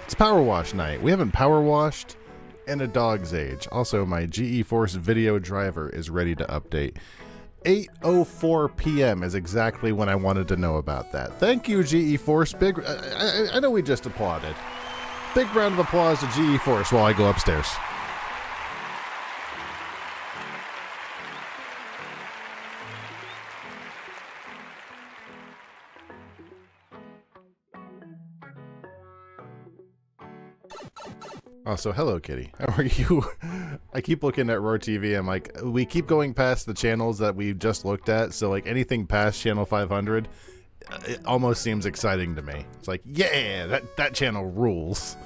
It's Power Wash night. We haven't power washed in a dog's age. Also, my GE Force video driver is ready to update. 8:04 p.m. is exactly when I wanted to know about that. Thank you, GE Force. I know we just applauded. Big round of applause to GE Force while I go upstairs. Also, hello, Kitty. How are you? I keep looking at Roar TV. I'm like, we keep going past the channels that we just looked at. So, like, anything past channel 500, it almost seems exciting to me. It's like, yeah, that channel rules.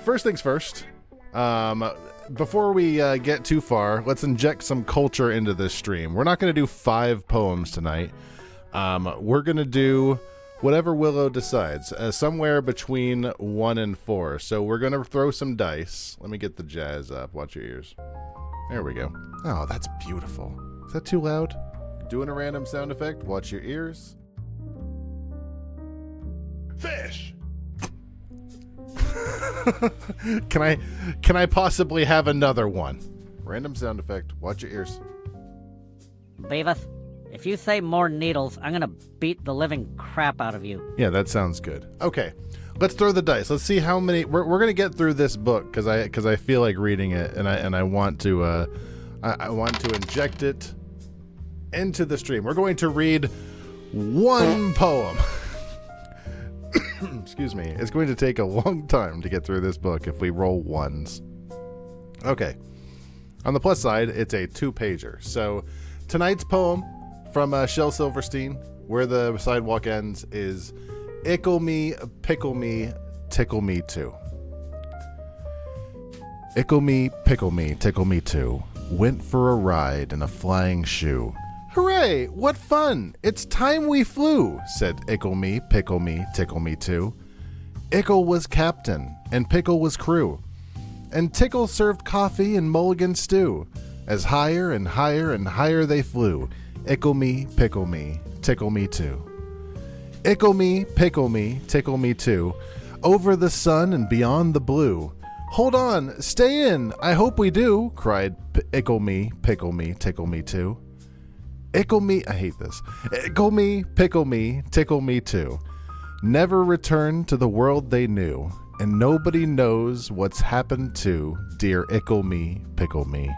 First things first. Before we get too far, let's inject some culture into this stream. We're not going to do 5 poems tonight. We're going to do whatever Willow decides, somewhere between 1 and 4. So we're going to throw some dice. Let me get the jazz up. Watch your ears. There we go. Oh, that's beautiful. Is that too loud? Doing a random sound effect. Watch your ears. Fish! Can I possibly have another one? Random sound effect. Watch your ears. Beavis, if you say more needles, I'm gonna beat the living crap out of you. Yeah, that sounds good. Okay, let's throw the dice. Let's see how many. We're gonna get through this book because I feel like reading it, and I want to I want to inject it into the stream. We're going to read one poem. Excuse me. It's going to take a long time to get through this book if we roll ones. Okay. On the plus side, it's a 2-pager. So tonight's poem from Shel Silverstein, Where the Sidewalk Ends, is Ickle me, pickle me, tickle me too. Ickle me, pickle me, tickle me too. Went for a ride in a flying shoe. Hooray! What fun! It's time we flew, said Ickle me, pickle me, tickle me too. Ickle was captain, and Pickle was crew, and Tickle served coffee and mulligan stew. As higher and higher and higher they flew, Ickle me, pickle me, tickle me too. Ickle me, pickle me, tickle me too, over the sun and beyond the blue. Hold on, stay in, I hope we do, cried Ickle me, pickle me, tickle me too. Ickle me, I hate this. Ickle me, pickle me, tickle me too. Never return to the world they knew, and nobody knows what's happened to dear Ickle me, pickle me,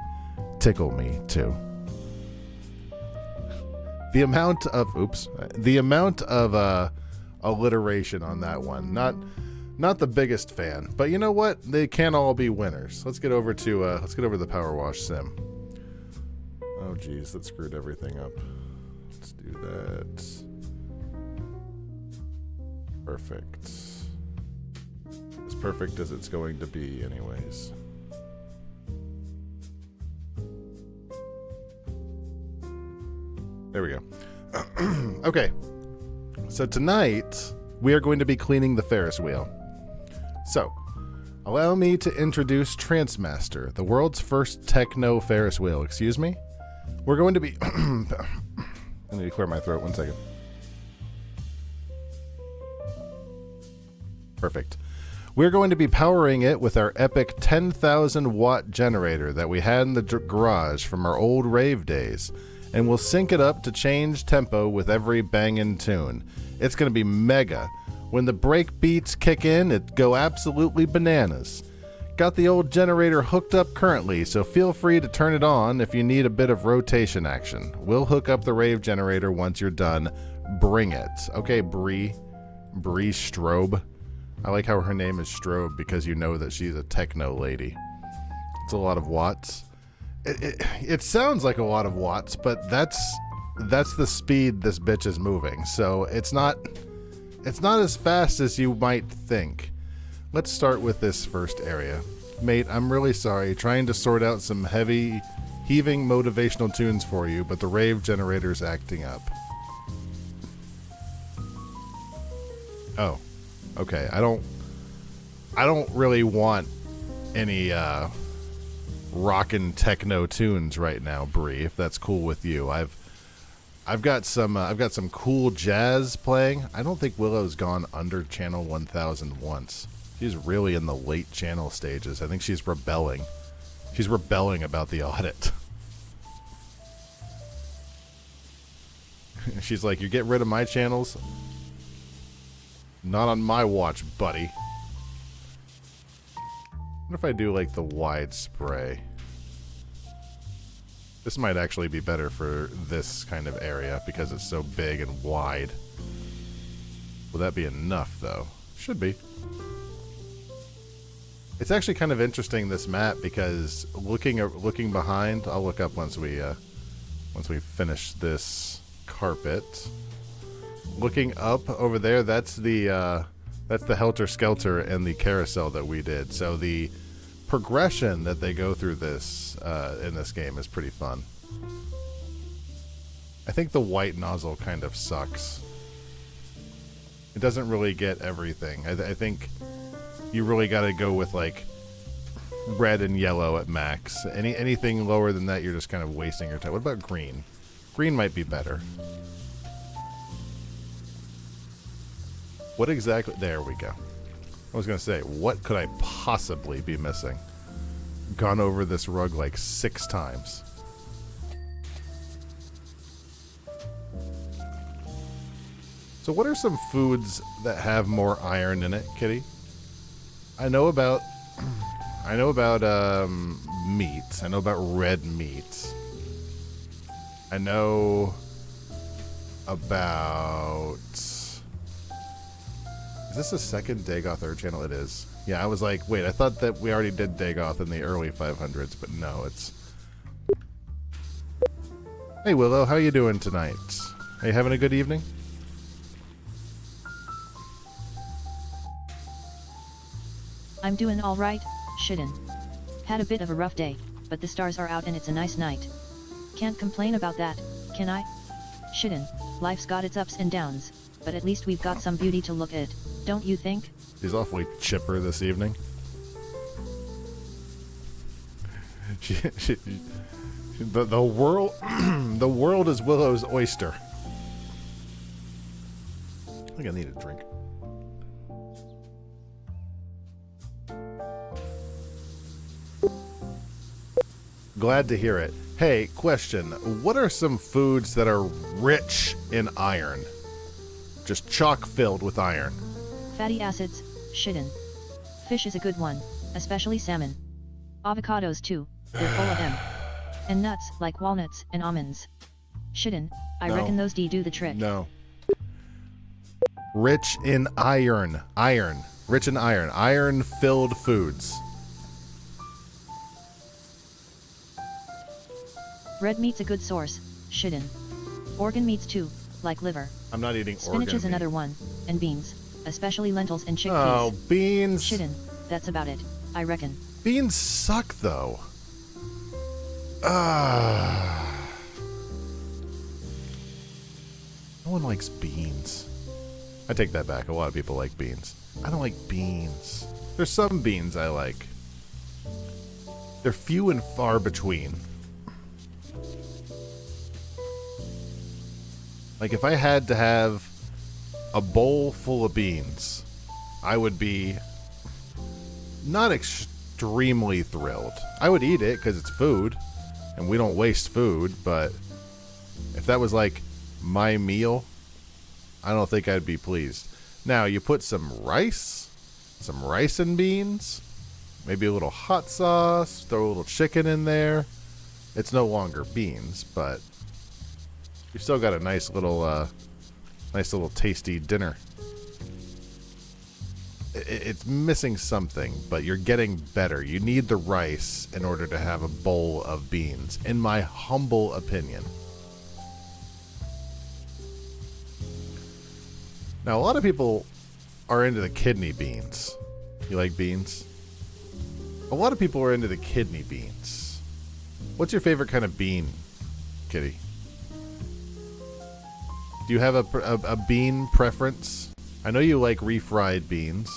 tickle me too. The amount of alliteration on that one, not the biggest fan, but you know what? They can't all be winners. Let's get over to the Power Wash sim. Oh geez, that screwed everything up. Let's do that. Perfect. As perfect as it's going to be anyways. There we go. Okay. So tonight, we are going to be cleaning the Ferris wheel. So, allow me to introduce Transmaster, the world's first techno Ferris wheel. Excuse me? We're going to be... I need to clear my throat. 1 second. Perfect. We're going to be powering it with our epic 10,000 watt generator that we had in the garage from our old rave days, and we'll sync it up to change tempo with every bangin' tune. It's going to be mega. When the break beats kick in, it go absolutely bananas. Got the old generator hooked up currently, so feel free to turn it on if you need a bit of rotation action. We'll hook up the rave generator once you're done. Bring it. Okay, Bree Strobe. I like how her name is Strobe because you know that she's a techno lady. It's a lot of watts. It sounds like a lot of watts, but that's the speed this bitch is moving. So it's not as fast as you might think. Let's start with this first area. Mate, I'm really sorry, trying to sort out some heavy, heaving motivational tunes for you, but the rave generator's acting up. Oh. Okay, I don't really want any rockin' techno tunes right now, Bree, if that's cool with you. I've got some cool jazz playing. I don't think Willow's gone under channel 1000 once. She's really in the late channel stages. I think she's rebelling. She's rebelling about the audit. She's like, you get rid of my channels? Not on my watch, buddy. What if I do like the wide spray? This might actually be better for this kind of area because it's so big and wide. Will that be enough, though? Should be. It's actually kind of interesting, this map, because looking behind, I'll look up once we finish this carpet. Looking up over there, that's the Helter Skelter and the carousel that we did. So the progression that they go through this in this game is pretty fun. I think the white nozzle kind of sucks. It doesn't really get everything. I think you really got to go with like red and yellow at max. Anything lower than that, you're just kind of wasting your time. What about green? Green might be better. What exactly? There we go. I was going to say, what could I possibly be missing? Gone over this rug like 6 times. So what are some foods that have more iron in it, Kitty? I know about meat. I know about red meat. I know about... Is this a second Dagoth Earth channel? It is. Yeah, I was like, wait, I thought that we already did Dagoth in the early 500s, but no, it's... Hey, Willow, how you doing tonight? Are you having a good evening? I'm doing all right, Shidden. Had a bit of a rough day, but the stars are out and it's a nice night. Can't complain about that, can I? Shidden, life's got its ups and downs, but at least we've got some beauty to look at, don't you think? She's awfully chipper this evening. The world the world is Willow's oyster. I think I need a drink. Glad to hear it. Hey, question. What are some foods that are rich in iron? Just chock filled with iron. Fatty acids, Shidden. Fish is a good one, especially salmon. Avocados too, they're full of them. And nuts, like walnuts and almonds. Shidden, I reckon those do the trick. No. Rich in iron. Iron. Rich in iron. Iron-filled foods. Red meat's a good source, Shidden. Organ meats too, like liver. I'm not eating organ Spinach is meat. another one, and beans, especially lentils and chickpeas. Oh, beans. Shidden, that's about it, I reckon. Beans suck, though. No one likes beans. I take that back. A lot of people like beans. I don't like beans. There's some beans I like. They're few and far between. Like, if I had to have a bowl full of beans, I would be not extremely thrilled. I would eat it because it's food, and we don't waste food, but if that was like my meal, I don't think I'd be pleased. Now, you put some rice and beans, maybe a little hot sauce, throw a little chicken in there. It's no longer beans, but you've still got a nice little tasty dinner. It's missing something, but you're getting better. You need the rice in order to have a bowl of beans, in my humble opinion. Now, a lot of people are into the kidney beans. You like beans? A lot of people are into the kidney beans. What's your favorite kind of bean, Kitty? Do you have a bean preference? I know you like refried beans.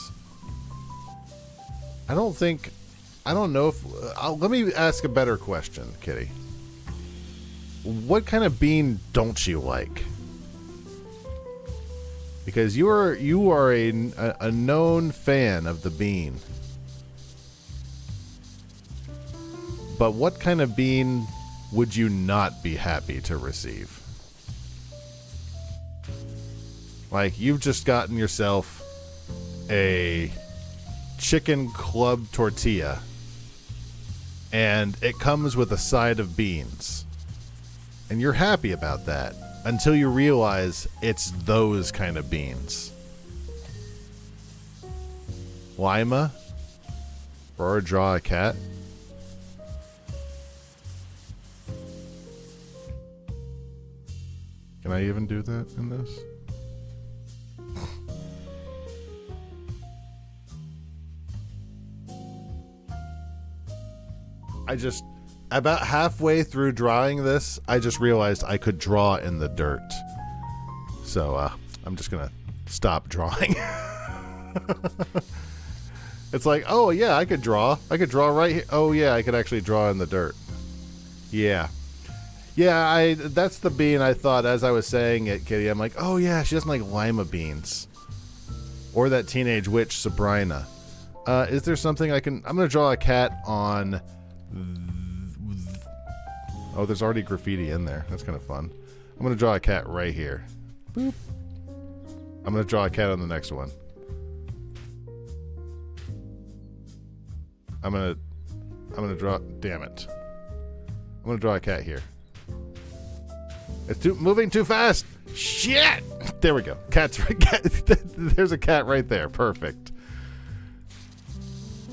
I don't know if... let me ask a better question, Kitty. what kind of bean don't you like? Because you are a known fan of the bean. But what kind of bean would you not be happy to receive? Like, you've just gotten yourself a chicken club tortilla, and it comes with a side of beans. And you're happy about that until you realize it's those kind of beans. Lima? Or draw a cat? Can I even do that in this? About halfway through drawing this, I just realized I could draw in the dirt. So, I'm just gonna stop drawing. It's like, oh yeah, I could draw. I could draw right here. Oh yeah, I could actually draw in the dirt. Yeah. Yeah, that's the bean I thought as I was saying it, Kitty. I'm like, oh yeah, she doesn't like lima beans. Or that teenage witch, Sabrina. Is there something I can... I'm gonna draw a cat on... Oh, there's already graffiti in there. That's kind of fun. I'm going to draw a cat right here. Boop. I'm going to draw a cat on the next one. I'm going to draw... Damn it. I'm going to draw a cat here. It's moving too fast. Shit! There we go. There's a cat right there. Perfect.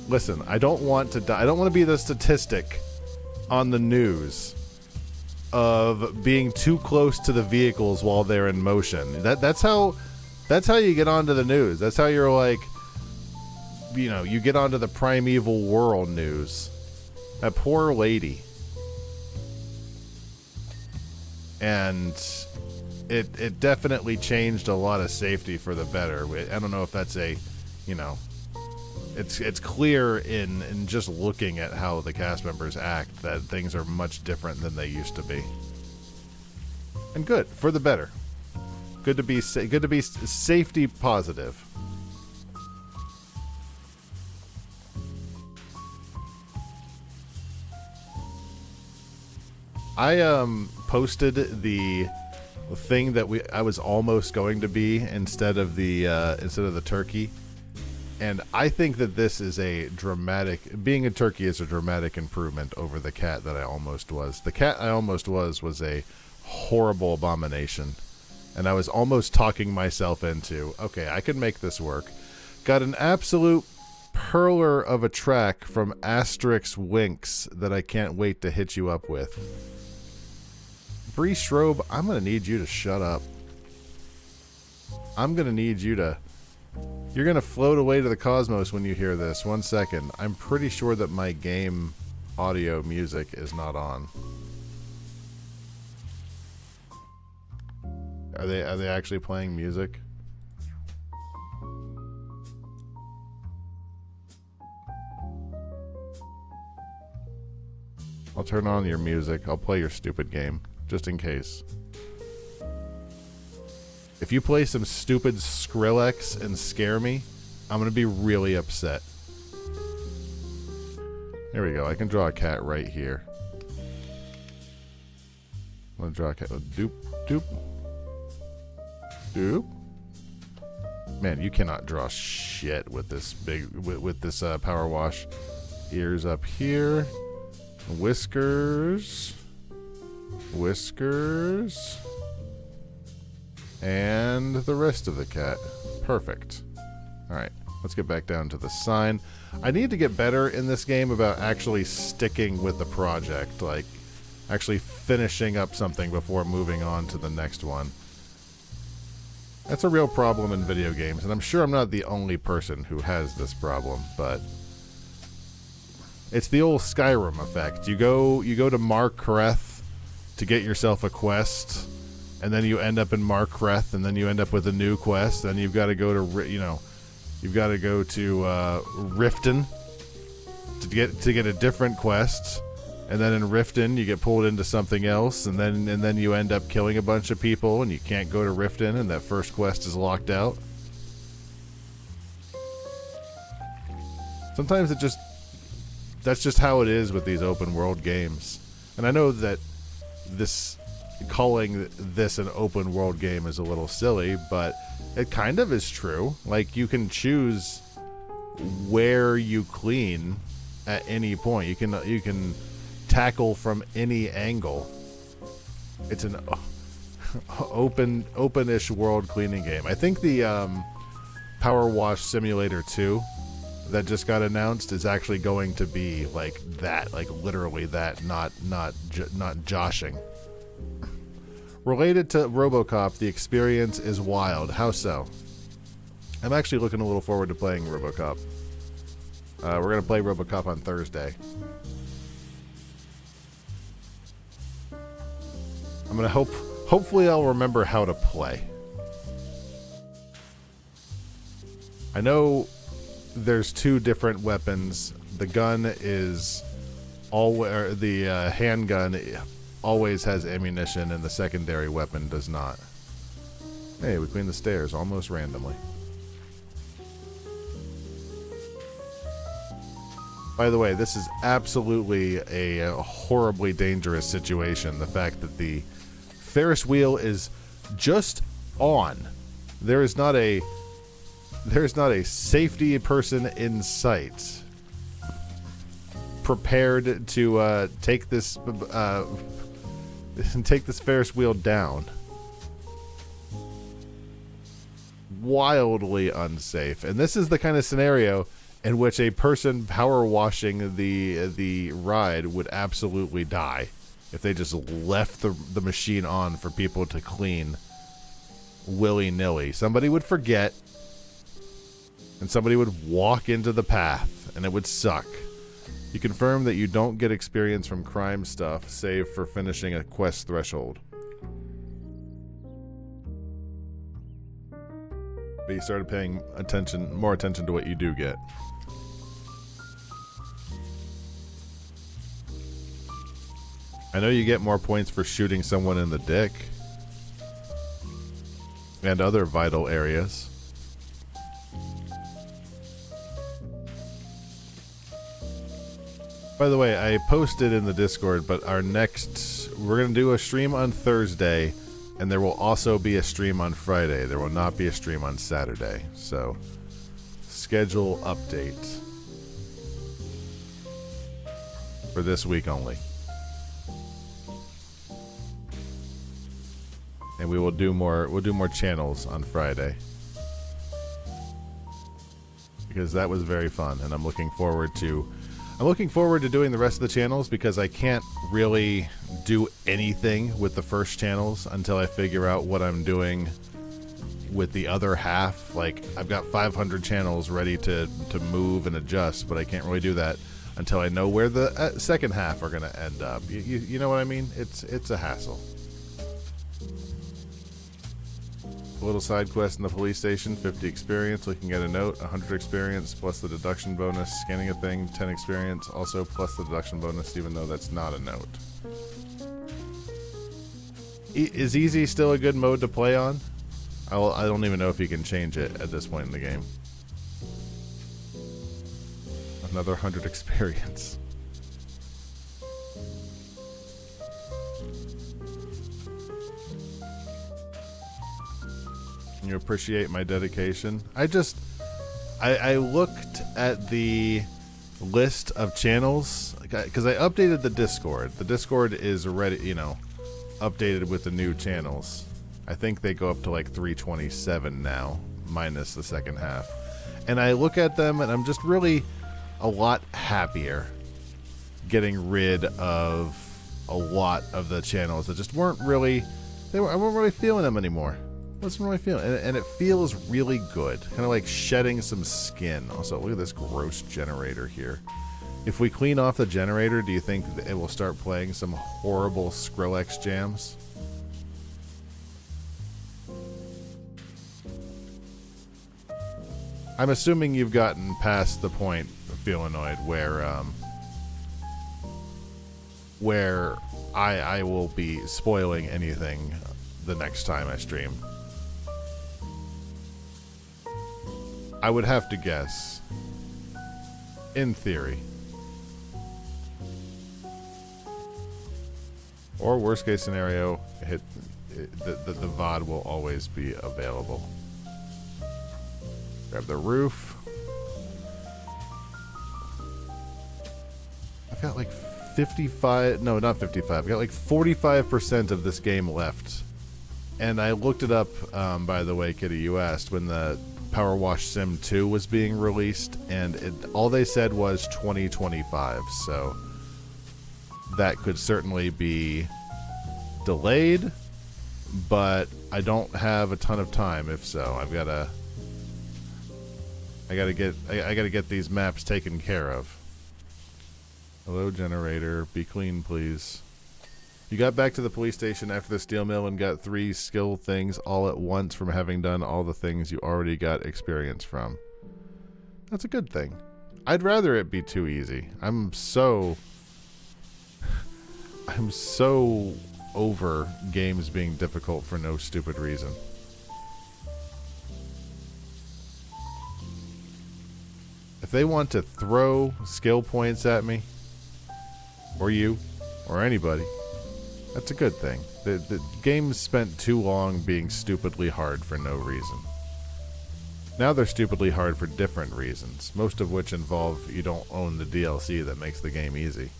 Listen, I don't want to die. I don't want to be the statistic on the news of being too close to the vehicles while they're in motion. That's how you get onto the news. That's how you're like, you know, you get onto the primeval world news. That poor lady. And it definitely changed a lot of safety for the better. I don't know if that's a, you know, it's clear in just looking at how the cast members act that things are much different than they used to be. And good, for the better. Good to be safety positive. I posted the thing that I was almost going to be instead of the turkey. And I think that this is a dramatic... Being a turkey is a dramatic improvement over the cat that I almost was. The cat I almost was a horrible abomination. And I was almost talking myself into, okay, I can make this work. Got an absolute perler of a track from Asterix Winks that I can't wait to hit you up with. Bree Schrobe, I'm going to need you to shut up. I'm going to need you to... You're going to float away to the cosmos when you hear this. 1 second. I'm pretty sure that my game audio music is not on. Are they actually playing music? I'll turn on your music. I'll play your stupid game, just in case. If you play some stupid Skrillex and scare me, I'm going to be really upset. There we go. I can draw a cat right here. I'm going to draw a cat. Doop, doop. Doop. Man, you cannot draw shit with this with this power wash. Ears up here. Whiskers. Whiskers. And the rest of the cat. Perfect. Alright, let's get back down to the sign. I need to get better in this game about actually sticking with the project. Like, actually finishing up something before moving on to the next one. That's a real problem in video games, and I'm sure I'm not the only person who has this problem, but... It's the old Skyrim effect. You go to Markreth to get yourself a quest... And then you end up in Markreth, and then you end up with a new quest. Then you've got to go to, you've got to go to Riften to get a different quest. And then in Riften, you get pulled into something else, and then you end up killing a bunch of people, and you can't go to Riften, and that first quest is locked out. Sometimes that's just how it is with these open world games. And I know that calling this an open world game is a little silly, but it kind of is true. Like, you can choose where you clean at any point. You can tackle from any angle. It's an open-ish world cleaning game. I think the Power Wash Simulator 2 that just got announced is actually going to be like that, like literally that, not joshing. Related to RoboCop, the experience is wild. How so? I'm actually looking a little forward to playing RoboCop. We're going to play RoboCop on Thursday. I'm going to hopefully I'll remember how to play. I know there's two different weapons. The gun is the handgun always has ammunition, and the secondary weapon does not. Hey, we cleaned the stairs almost randomly. By the way, this is absolutely a horribly dangerous situation. The fact that the Ferris wheel is just on. There is not a safety person in sight prepared to take this Ferris wheel down. Wildly unsafe. And this is the kind of scenario in which a person power washing the ride would absolutely die if they just left the machine on for people to clean willy-nilly. Somebody would forget, and somebody would walk into the path, and it would suck. You confirm that you don't get experience from crime stuff, save for finishing a quest threshold. But you started paying more attention to what you do get. I know you get more points for shooting someone in the dick and other vital areas. By the way, I posted in the Discord, but we're going to do a stream on Thursday, and there will also be a stream on Friday. There will not be a stream on Saturday. So, schedule update for this week only. And we'll do more channels on Friday. Because that was very fun, and I'm looking forward to doing the rest of the channels, because I can't really do anything with the first channels until I figure out what I'm doing with the other half. Like, I've got 500 channels ready to move and adjust, but I can't really do that until I know where the second half are going to end up. You know what I mean? It's a hassle. A little side quest in the police station, 50 experience, looking at a note, 100 experience, plus the deduction bonus, scanning a thing, 10 experience, also plus the deduction bonus, even though that's not a note. Is easy still a good mode to play on? I don't even know if you can change it at this point in the game. Another 100 experience. You appreciate my dedication. I looked at the list of channels because I updated the Discord. The Discord is already, updated with the new channels. I think they go up to like 327 now, minus the second half. And I look at them and I'm just really a lot happier getting rid of a lot of the channels that just weren't really, I wasn't really feeling them anymore. Wasn't really feeling, and it feels really good, kind of like shedding some skin. Also, look at this gross generator here. If we clean off the generator, do you think that it will start playing some horrible Skrillex jams? I'm assuming you've gotten past the point of Feelanoid where where I will be spoiling anything the next time I stream. I would have to guess, in theory. Or worst case scenario, the VOD will always be available. Grab the roof. I've got like 55, no, not 55. I've got like 45% of this game left. And I looked it up, by the way, Kitty, you asked, when the Power Wash Sim 2 was being released, and all they said was 2025, so that could certainly be delayed, but I don't have a ton of time if so. I gotta get these maps taken care of. Hello, generator. Be clean, please. You got back to the police station after the steel mill and got 3 skill things all at once from having done all the things you already got experience from. That's a good thing. I'd rather it be too easy. I'm so over games being difficult for no stupid reason. If they want to throw skill points at me, or you, or anybody, that's a good thing. The game's spent too long being stupidly hard for no reason. Now they're stupidly hard for different reasons, most of which involve you don't own the DLC that makes the game easy.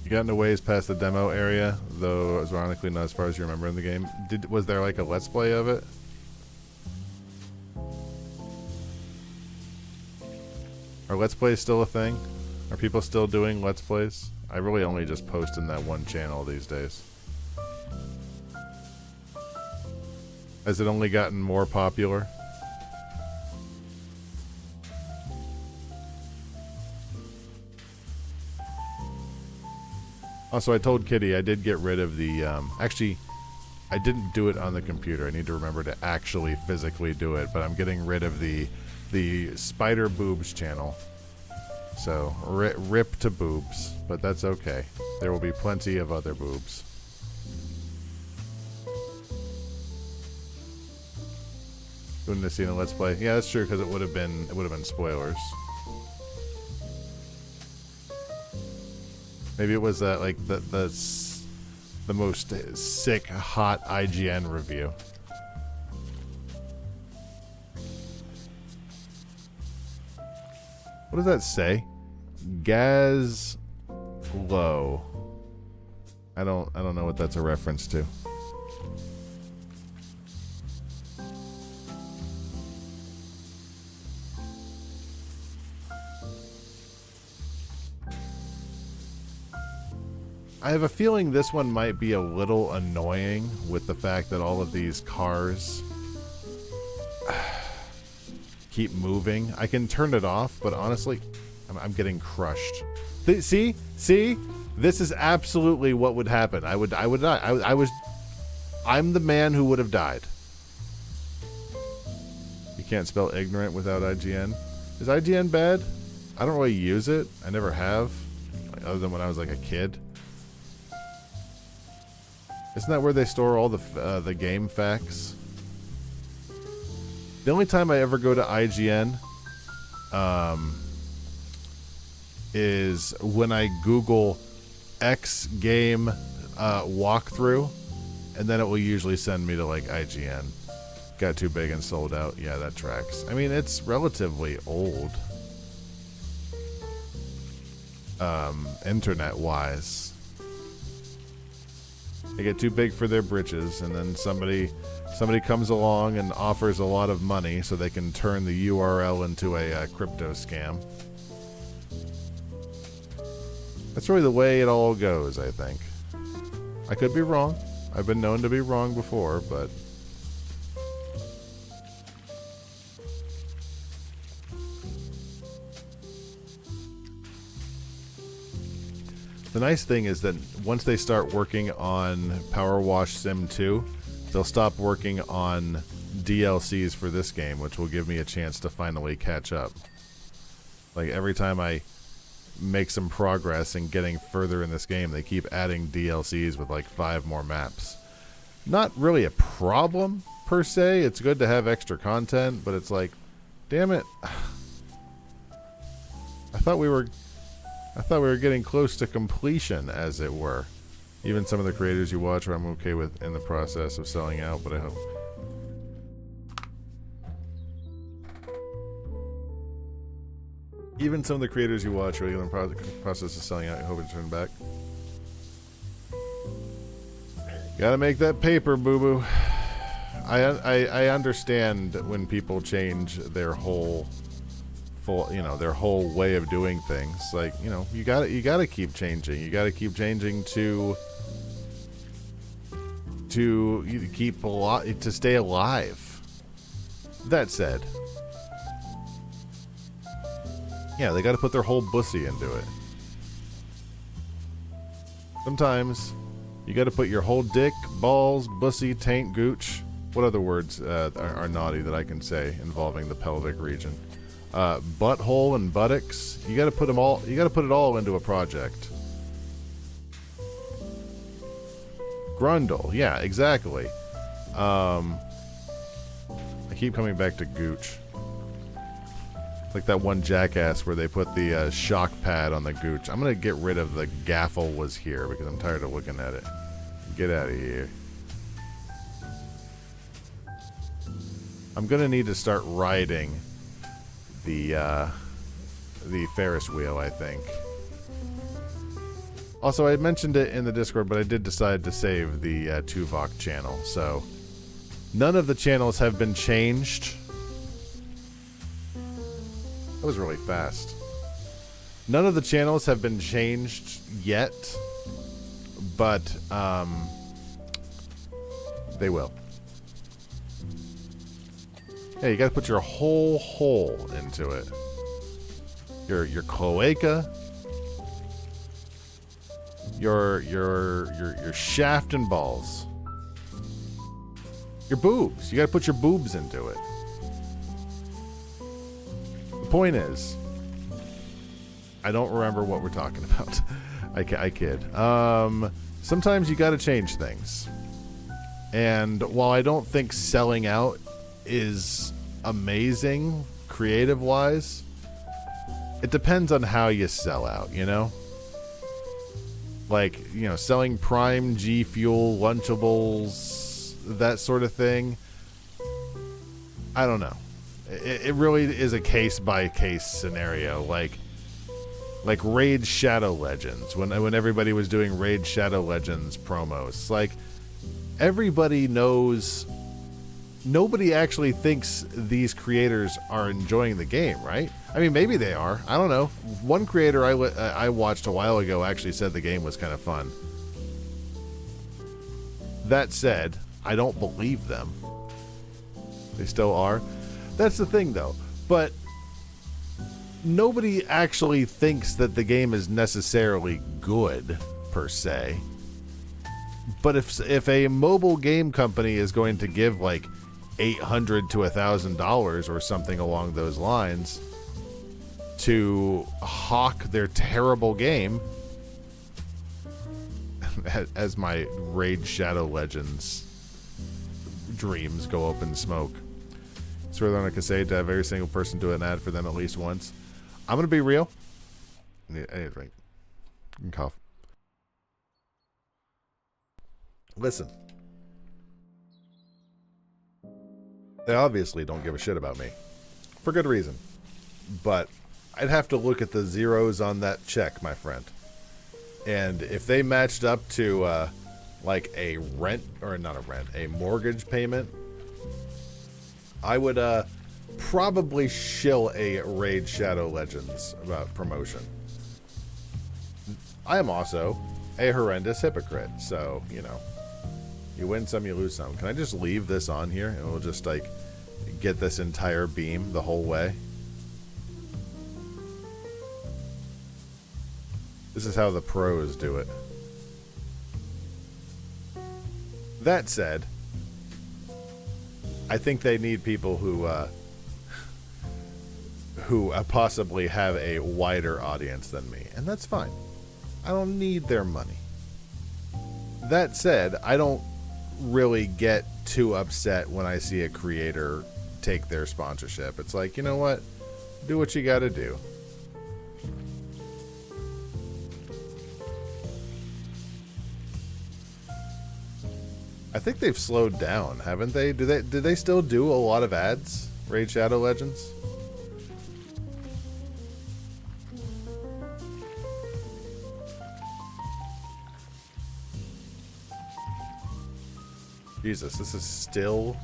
You got into ways past the demo area, though ironically not as far as you remember in the game. Was there like a Let's Play of it? Are Let's Plays still a thing? Are people still doing Let's Plays? I really only just post in that one channel these days. Has it only gotten more popular? Also, I told Kitty I did get rid of the, actually, I didn't do it on the computer. I need to remember to actually physically do it, but I'm getting rid of the spider boobs channel. So, rip to boobs, but that's okay. There will be plenty of other boobs. Wouldn't have seen a Let's Play. Yeah, that's true, because it would have been spoilers. Maybe it was like the most sick, hot IGN review. What does that say? Gaz low. I don't know what that's a reference to. I have a feeling this one might be a little annoying with the fact that all of these cars keep moving. I can turn it off, but honestly, I'm getting crushed. See? This is absolutely what would happen. I'm the man who would have died. You can't spell ignorant without IGN. Is IGN bad? I don't really use it. I never have, other than when I was like a kid. Isn't that where they store all the game facts? The only time I ever go to IGN is when I Google X game walkthrough, and then it will usually send me to like IGN. Got too big and sold out. Yeah, that tracks. I mean, it's relatively old, internet-wise. They get too big for their britches, and then somebody comes along and offers a lot of money so they can turn the URL into a crypto scam. That's really the way it all goes, I think. I could be wrong. I've been known to be wrong before, but... The nice thing is that once they start working on Power Wash Sim 2, they'll stop working on DLCs for this game, which will give me a chance to finally catch up. Like, every time I make some progress in getting further in this game, they keep adding DLCs with like 5 more maps. Not really a problem per se. It's good to have extra content, but it's like, damn it. I thought we were getting close to completion, as it were. Even some of the creators you watch, I'm okay with in the process of selling out, but I hope. Even some of the creators you watch are in the process of selling out. I hope it turn back. Gotta make that paper, boo-boo. I understand when people change their whole their whole way of doing things. Like, you gotta keep changing. You gotta keep changing to stay alive. That said, yeah, they gotta put their whole bussy into it. Sometimes you gotta put your whole dick, balls, bussy, taint, gooch. What other words are naughty that I can say involving the pelvic region? Butthole and buttocks. You gotta put them all. You gotta put it all into a project. Grundle. Yeah, exactly. I keep coming back to gooch. Like that one Jackass where they put the shock pad on the gooch. I'm gonna get rid of the gaffle was here because I'm tired of looking at it. Get out of here. I'm gonna need to start riding the Ferris wheel, I think. Also, I mentioned it in the Discord, but I did decide to save the Tuvok channel, so none of the channels have been changed. That was really fast. None of the channels have been changed yet, but they will. Yeah, you gotta put your whole hole into it. Your cloaca, your shaft and balls, your boobs. You gotta put your boobs into it. The point is, I don't remember what we're talking about. I kid. Sometimes you gotta change things, and while I don't think selling out is amazing creative wise, it depends on how you sell out, like, selling Prime, G Fuel, Lunchables, that sort of thing. I don't know. It really is a case by case scenario. Like Raid Shadow Legends, when everybody was doing Raid Shadow Legends promos, like, everybody knows. Nobody actually thinks these creators are enjoying the game, right? I mean, maybe they are. I don't know. One creator I watched a while ago actually said the game was kind of fun. That said, I don't believe them. They still are. That's the thing, though. But nobody actually thinks that the game is necessarily good, per se. But if a mobile game company is going to give, like, $800 to $1,000 or something along those lines to hawk their terrible game, as my Raid Shadow Legends dreams go up in smoke. It's really on a cassette to have every single person do an ad for them at least once. I'm gonna be real. I need a drink. You can cough. Listen. They obviously don't give a shit about me. For good reason. But I'd have to look at the zeros on that check, my friend. And if they matched up to, like a rent, or not a rent, a mortgage payment, I would, probably shill a Raid Shadow Legends promotion. I am also a horrendous hypocrite, so, you win some, you lose some. Can I just leave this on here and we'll just, like, get this entire beam the whole way? This is how the pros do it. That said, I think they need people who possibly have a wider audience than me, and that's fine. I don't need their money. That said, I don't really get too upset when I see a creator take their sponsorship. It's like, you know what? Do what you gotta do. I think they've slowed down, haven't they? Do they still do a lot of ads? Raid Shadow Legends? Jesus, this is still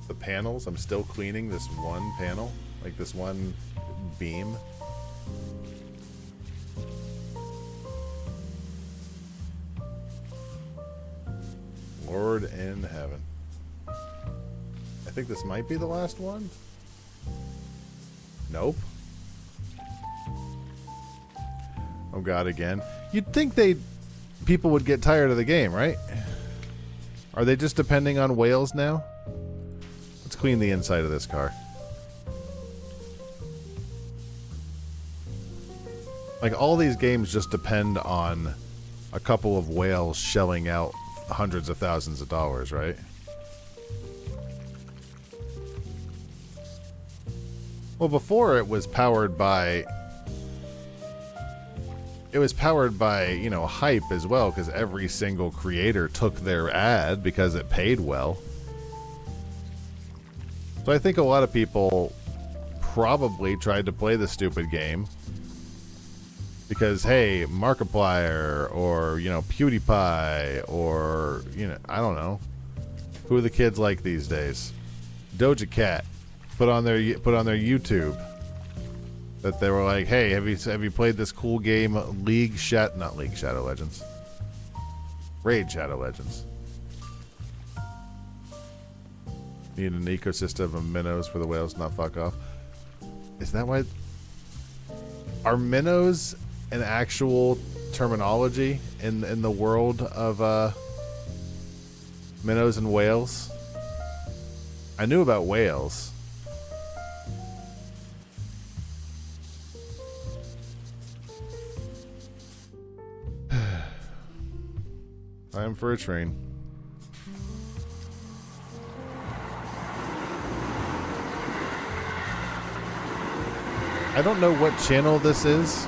the panels. I'm still cleaning this one panel, like this one beam. Lord in heaven. I think this might be the last one. Nope. Oh God, again. You'd think people would get tired of the game, right? Are they just depending on whales now? Let's clean the inside of this car. Like, all these games just depend on a couple of whales shelling out hundreds of thousands of dollars, right? Well, before it was powered by, you know, hype as well, because every single creator took their ad because it paid well. So I think a lot of people probably tried to play the stupid game because, hey, Markiplier or, you know, PewDiePie or, you know, I don't know. Who are the kids like these days? Doja Cat put on their YouTube that they were like, hey, have you played this cool game not League Shadow Legends. Raid Shadow Legends. Need an ecosystem of minnows for the whales not fuck off. Is that why? Are minnows an actual terminology in the world of minnows and whales? I knew about whales. Time for a train. I don't know what channel this is.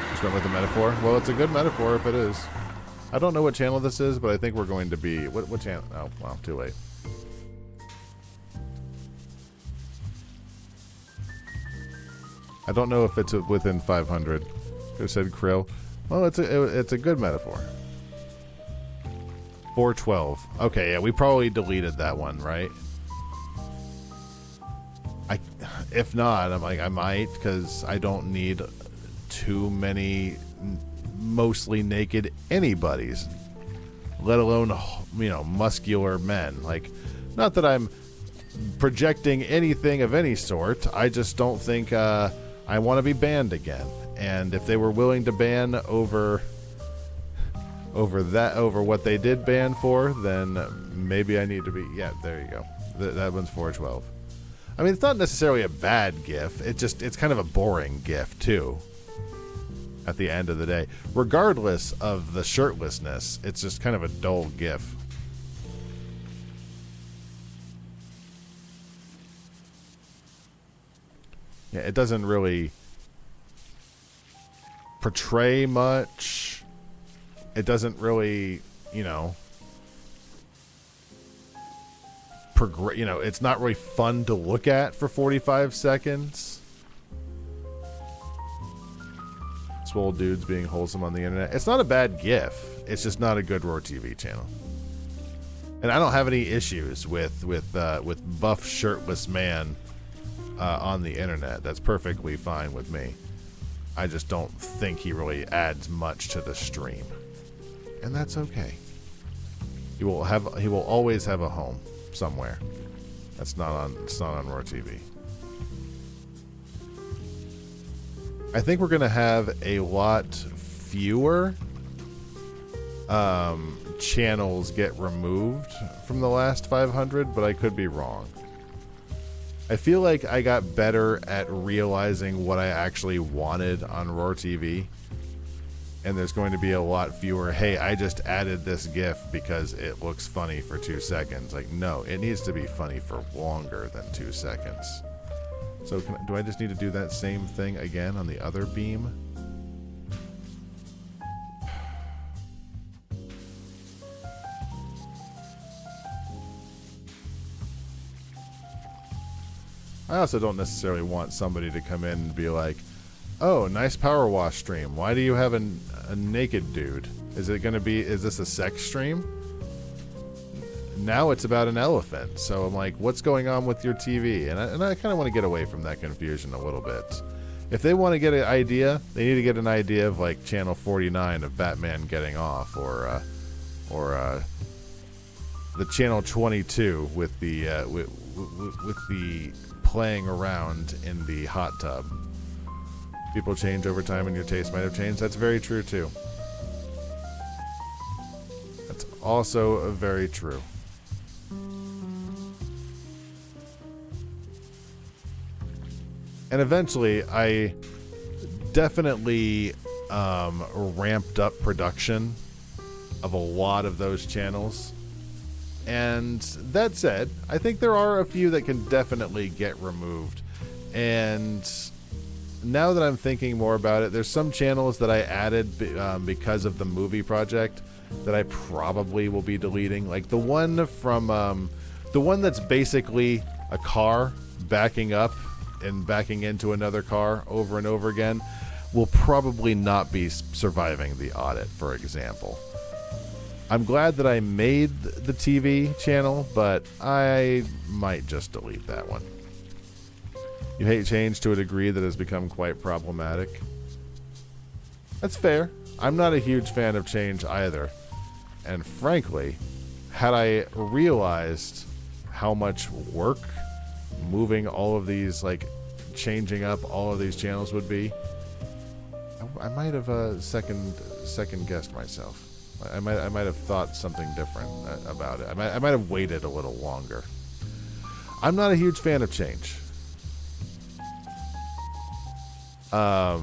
Just went with the metaphor. Well, it's a good metaphor if it is. I don't know what channel this is, but I think we're going to be... What channel? Oh, well, too late. I don't know if it's within 500. Could have said krill. Well, it's a good metaphor. 412. Okay, yeah, we probably deleted that one, right? If not, I'm like, I might, because I don't need too many mostly naked anybody's, let alone, you know, muscular men. Like, not that I'm projecting anything of any sort. I just don't think I want to be banned again. And if they were willing to ban over what they did ban for, then maybe I need to be. Yeah, there you go. That one's 412. I mean, it's not necessarily a bad GIF. It's kind of a boring GIF too. At the end of the day, regardless of the shirtlessness, it's just kind of a dull GIF. Yeah, it doesn't really portray much. It doesn't really, you know, it's not really fun to look at for 45 seconds. Swole dudes being wholesome on the internet. It's not a bad GIF. It's just not a good Roar TV channel. And I don't have any issues with buff shirtless man on the internet. That's perfectly fine with me. I just don't think he really adds much to the stream, and that's okay. He will always have a home somewhere. It's not on Roar TV. I think we're gonna have a lot fewer channels get removed from the last 500, but I could be wrong. I feel like I got better at realizing what I actually wanted on Roar TV. And there's going to be a lot fewer, hey, I just added this GIF because it looks funny for 2 seconds. Like, no, it needs to be funny for longer than 2 seconds. So do I just need to do that same thing again on the other beam? I also don't necessarily want somebody to come in and be like, oh, nice power wash stream. Why do you have a naked dude? Is this a sex stream? Now it's about an elephant. So I'm like, what's going on with your TV? And I kind of want to get away from that confusion a little bit. If they want to get an idea, they need to get an idea of like channel 49 of Batman getting off, or the channel 22 with the with the playing around in the hot tub. People change over time and your taste might have changed. That's very true too. That's also very true. And eventually I definitely ramped up production of a lot of those channels. And that said, I think there are a few that can definitely get removed. And now that I'm thinking more about it, there's some channels that I added because of the movie project that I probably will be deleting. Like the one from, the one that's basically a car backing up and backing into another car over and over again will probably not be surviving the audit, for example. I'm glad that I made the TV channel, but I might just delete that one. You hate change to a degree that has become quite problematic. That's fair. I'm not a huge fan of change either. And frankly, had I realized how much work moving all of these, like changing up all of these channels would be, I might have second guessed myself. I might have thought something different about it. I might have waited a little longer. I'm not a huge fan of change. Other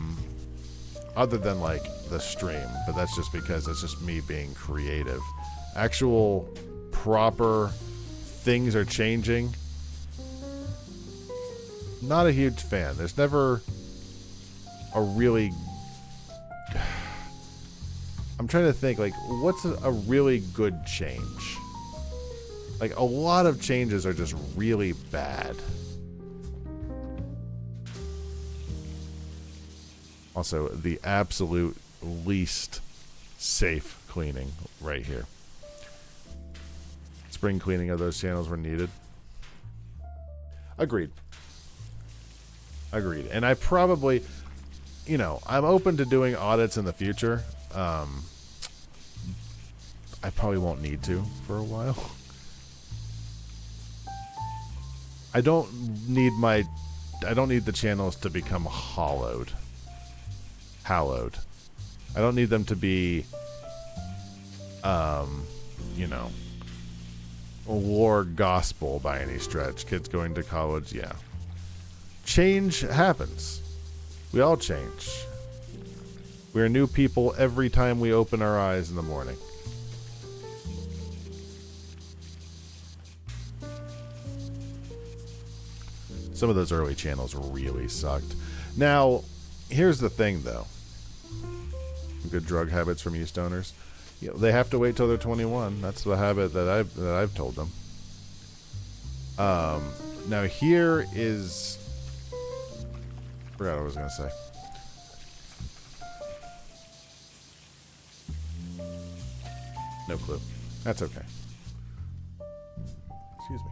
than like the stream, but that's just because it's just me being creative. Actual proper things are changing. Not a huge fan. There's never a really... I'm trying to think, like, what's a really good change? Like, a lot of changes are just really bad. Also, the absolute least safe cleaning right here. Spring cleaning of those channels were needed. Agreed. Agreed. And I probably, you know, I'm open to doing audits in the future. I probably won't need to for a while. I don't need the channels to become hallowed. I don't need them to be, you know, war gospel by any stretch. Kids going to college, yeah. Change happens. We all change. We are new people every time we open our eyes in the morning. Some of those early channels really sucked. Now, here's the thing, though. Good drug habits from you stoners. You know, they have to wait till they're 21. That's the habit that I've told them. Now here is... I forgot what I was going to say. No clue. That's okay. Excuse me.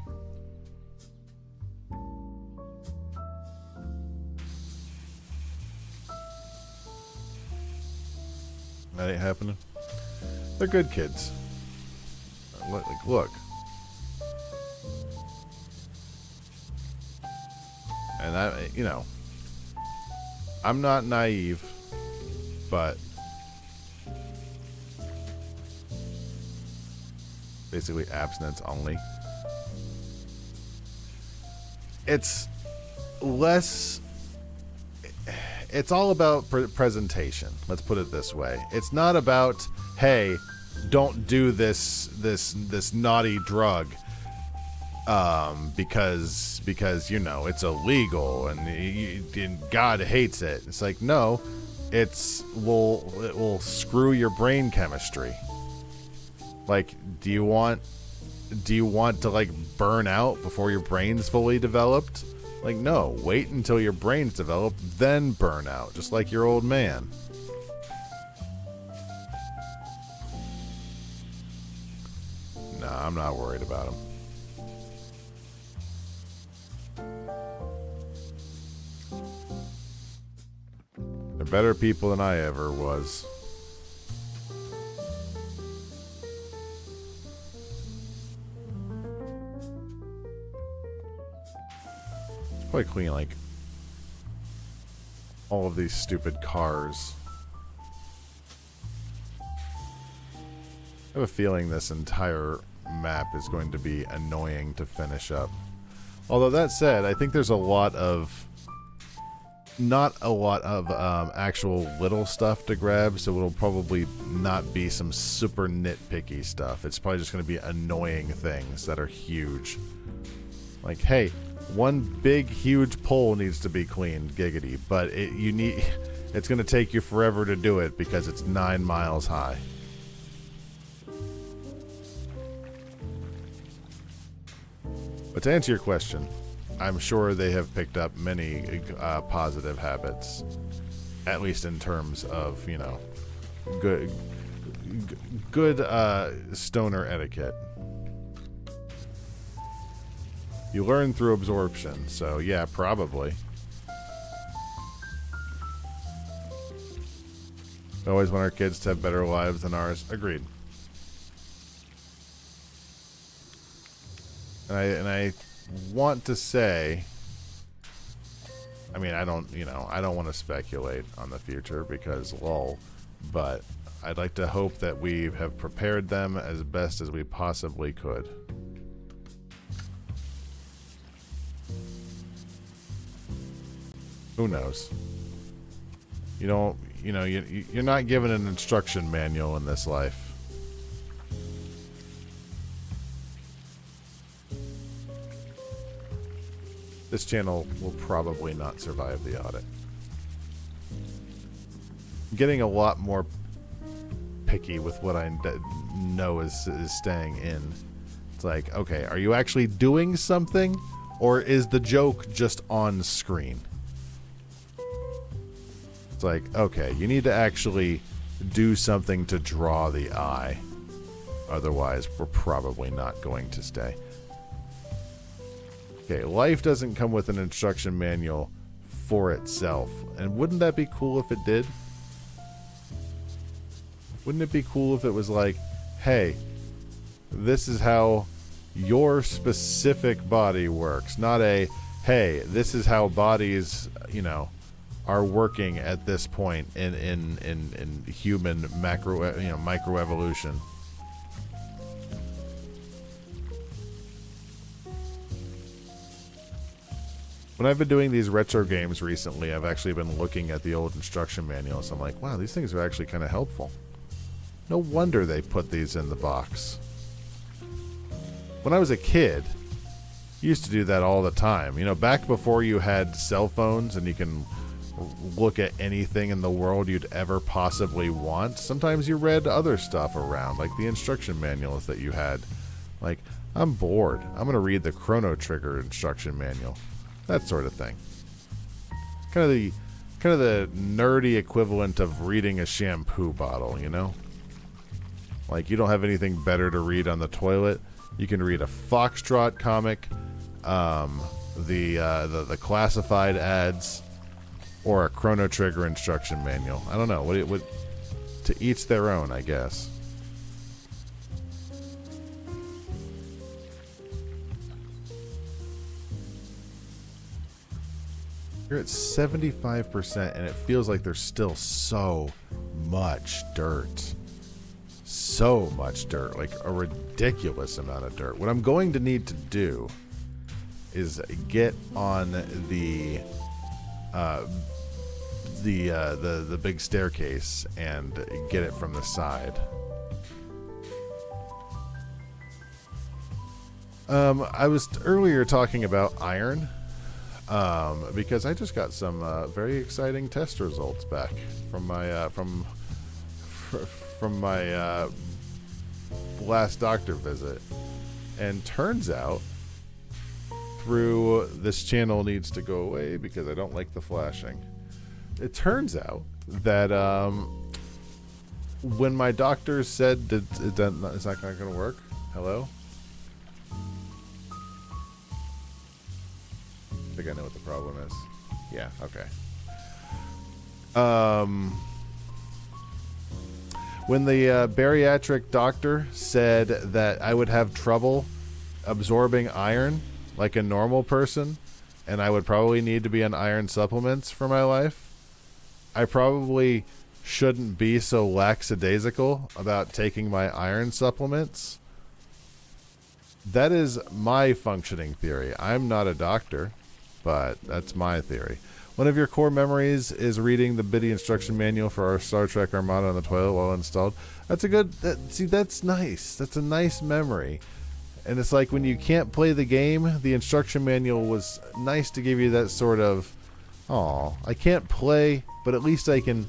That ain't happening. They're good kids. Look. And you know, I'm not naive, but basically abstinence only. It's less. It's all about presentation. Let's put it this way. It's not about, hey, don't do this naughty drug because you know it's illegal and God hates it. It's like, no, it will screw your brain chemistry. Like, do you want to like burn out before your brain's fully developed? Like, no, wait until your brain's developed, then burn out, just like your old man. Nah, I'm not worried about him. They're better people than I ever was. Probably clean like all of these stupid cars. I have a feeling this entire map is going to be annoying to finish up. Although that said, I think there's a lot of not a lot of actual little stuff to grab, so it'll probably not be some super nitpicky stuff. It's probably just going to be annoying things that are huge. Like, hey, one big, huge pole needs to be cleaned, giggity, but it's going to take you forever to do it because it's 9 miles high. But to answer your question, I'm sure they have picked up many positive habits, at least in terms of, you know, good stoner etiquette. You learn through absorption, so yeah, probably. We always want our kids to have better lives than ours. Agreed. And I want to say, I mean, I don't want to speculate on the future because lol, but I'd like to hope that we have prepared them as best as we possibly could. Who knows? You're not given an instruction manual in this life. This channel will probably not survive the audit. I'm getting a lot more picky with what I know is staying in. It's like, okay, are you actually doing something, or is the joke just on screen? It's like, okay, you need to actually do something to draw the eye. Otherwise, we're probably not going to stay. Okay, life doesn't come with an instruction manual for itself. And wouldn't that be cool if it did? Wouldn't it be cool if it was like, hey, this is how your specific body works. Not a, hey, this is how bodies, are working at this point in human microevolution. When I've been doing these retro games recently, I've actually been looking at the old instruction manuals. I'm like, wow, these things are actually kind of helpful. No wonder they put these in the box. When I was a kid, you used to do that all the time. Back before you had cell phones and you can look at anything in the world you'd ever possibly want, sometimes you read other stuff around, like the instruction manuals that you had. Like, I'm bored, I'm going to read the Chrono Trigger instruction manual. That sort of thing. Kind of the nerdy equivalent of reading a shampoo bottle, Like, you don't have anything better to read on the toilet. You can read a Foxtrot comic, the classified ads, or a Chrono Trigger instruction manual. I don't know. What to each their own, I guess. You're at 75%, and it feels like there's still so much dirt. So so much dirt, like a ridiculous amount of dirt. What I'm going to need to do is get on the big staircase and get it from the side. I was earlier talking about iron, because I just got some very exciting test results back from my from my last doctor visit, and turns out through this channel needs to go away because I don't like the flashing. It turns out that when my doctor said that it's not going to work. Hello? I think I know what the problem is. Yeah, okay. When the bariatric doctor said that I would have trouble absorbing iron like a normal person, and I would probably need to be on iron supplements for my life, I probably shouldn't be so lackadaisical about taking my iron supplements. That is my functioning theory. I'm not a doctor, but that's my theory. One of your core memories is reading the bitty instruction manual for our Star Trek Armada on the toilet while installed. That's a good... see, that's nice. That's a nice memory. And it's like when you can't play the game, the instruction manual was nice to give you that sort of, oh, I can't play, but at least I can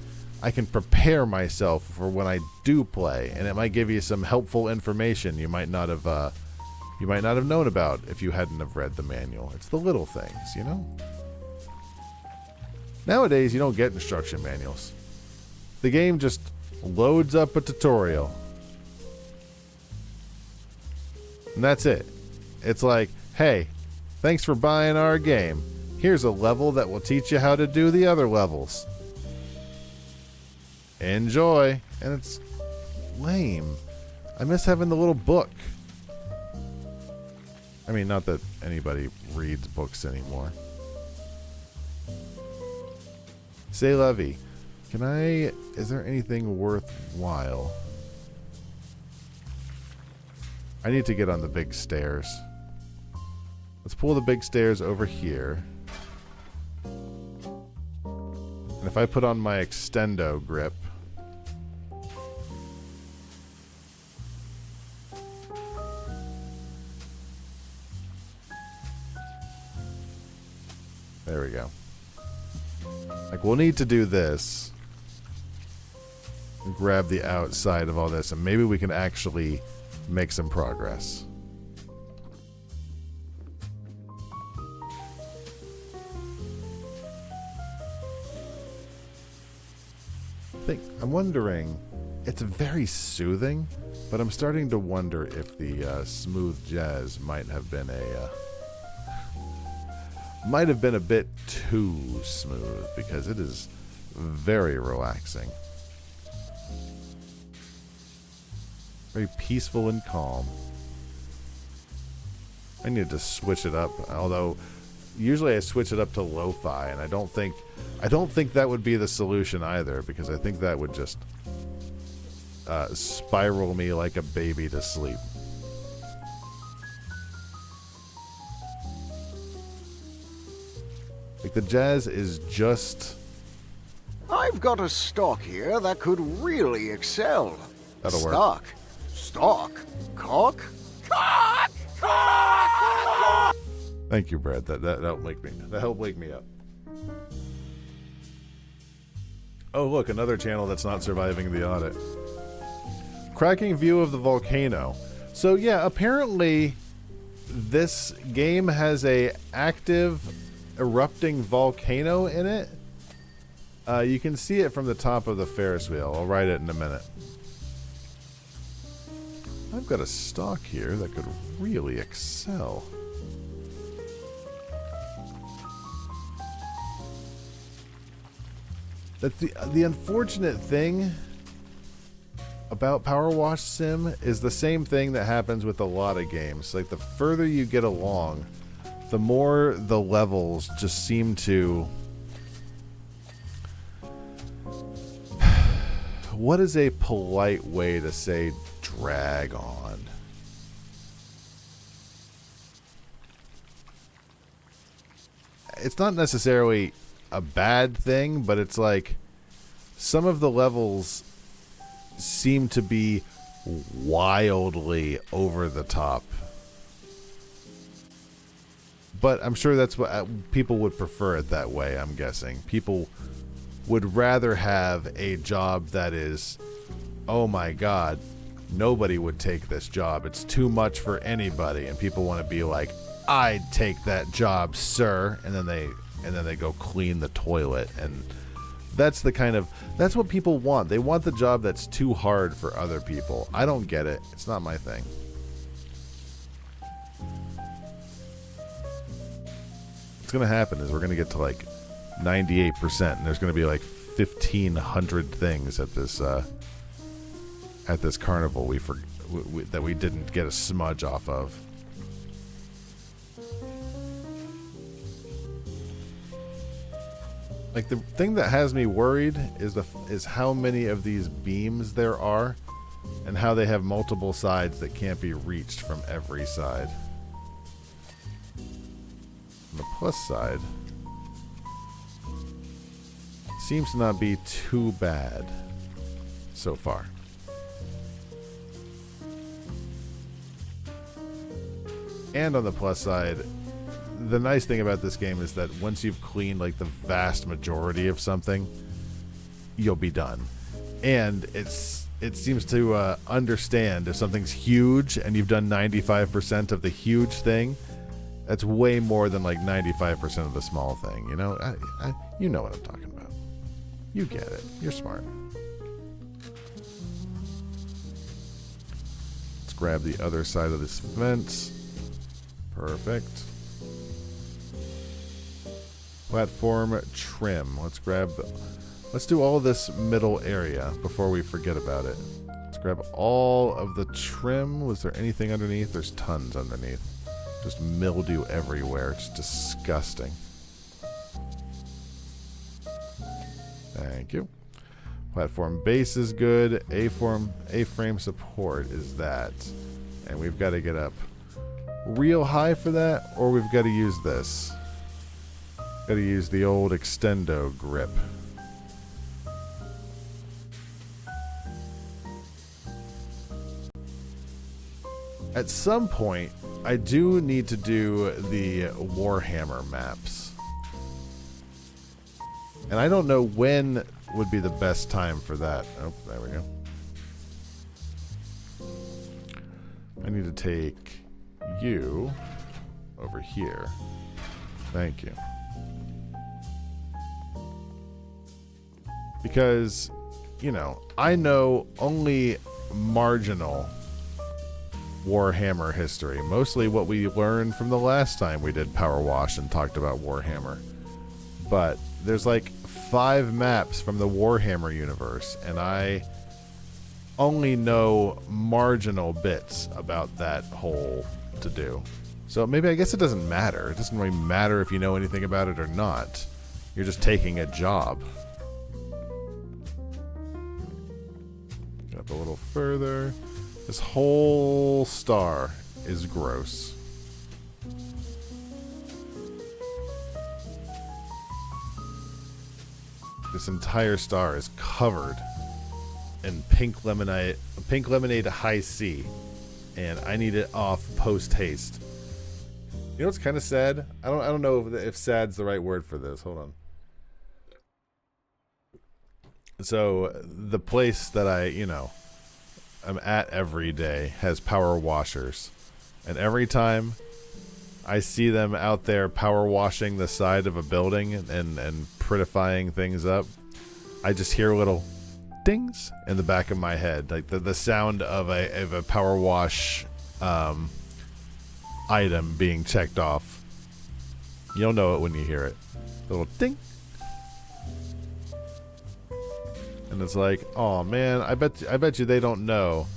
prepare myself for when I do play, and it might give you some helpful information you might not have known about if you hadn't have read the manual. It's the little things, you know? Nowadays, you don't get instruction manuals. The game just loads up a tutorial. And that's it. It's like, hey, thanks for buying our game. Here's a level that will teach you how to do the other levels. Enjoy. And it's lame. I miss having the little book. I mean, not that anybody reads books anymore. C'est la vie. Is there anything worthwhile? I need to get on the big stairs. Let's pull the big stairs over here. And if I put on my extendo grip, there we go. Like, we'll need to do this. Grab the outside of all this, and maybe we can actually make some progress. I'm wondering, it's very soothing, but I'm starting to wonder if the smooth jazz might have been a bit too smooth, because it is very relaxing. Very peaceful and calm. I need to switch it up, although usually I switch it up to lo-fi, and I don't think that would be the solution either, because I think that would just spiral me like a baby to sleep. Like, the jazz is just... I've got a stock here that could really excel. That'll work. Stock. Stock. Cock. Cock. Cock. Thank you, Brad. That helped wake me up. Oh, look, another channel that's not surviving the audit. Cracking view of the volcano. So yeah, apparently this game has a active erupting volcano in it. You can see it from the top of the Ferris wheel. I'll write it in a minute. I've got a stock here that could really excel. That's the unfortunate thing about Power Wash Sim is the same thing that happens with a lot of games. Like, the further you get along, the more the levels just seem to... What is a polite way to say drag on. It's not necessarily a bad thing, but it's like some of the levels seem to be wildly over the top. But I'm sure that's what people would prefer it that way, I'm guessing. People would rather have a job that is, oh my God, nobody would take this job. It's too much for anybody. And people want to be like, I'd take that job, sir. And then they go clean the toilet. And that's what people want. They want the job that's too hard for other people. I don't get it. It's not my thing. What's going to happen is we're going to get to like 98%, and there's going to be like 1,500 things at this carnival that we didn't get a smudge off of. Like, the thing that has me worried is how many of these beams there are, and how they have multiple sides that can't be reached from every side. On the plus side, seems to not be too bad so far. And on the plus side, the nice thing about this game is that once you've cleaned like the vast majority of something, you'll be done. And it seems to understand if something's huge and you've done 95% of the huge thing, that's way more than like 95% of the small thing. You know, you know what I'm talking about. You get it. You're smart. Let's grab the other side of this fence. Perfect. Platform trim. Let's do all this middle area before we forget about it. Let's grab all of the trim. Was there anything underneath? There's tons underneath. Just mildew everywhere. It's disgusting. Thank you. Platform base is good. A-frame support is that. And we've got to get up real high for that, or we've got to use this. Got to use the old extendo grip. At some point, I do need to do the Warhammer maps. And I don't know when would be the best time for that. Oh, there we go. I need to take you over here. Thank you. Because, you know, I know only marginal Warhammer history. Mostly what we learned from the last time we did Power Wash and talked about Warhammer. But there's like 5 maps from the Warhammer universe, and I only know marginal bits about that whole to-do. So maybe I guess it doesn't matter. It doesn't really matter if you know anything about it or not. You're just taking a job. Get up a little further. This whole star is gross. This entire star is covered in pink lemonade high C, and I need it off post haste. You know what's kind of sad? I don't know if sad's the right word for this. Hold on. So the place that I'm at every day has power washers, and every time I see them out there power washing the side of a building and prettifying things up, I just hear little dings in the back of my head, like the sound of a power wash item being checked off. You'll know it when you hear it. A little ding. And it's like, oh man, I bet you they don't know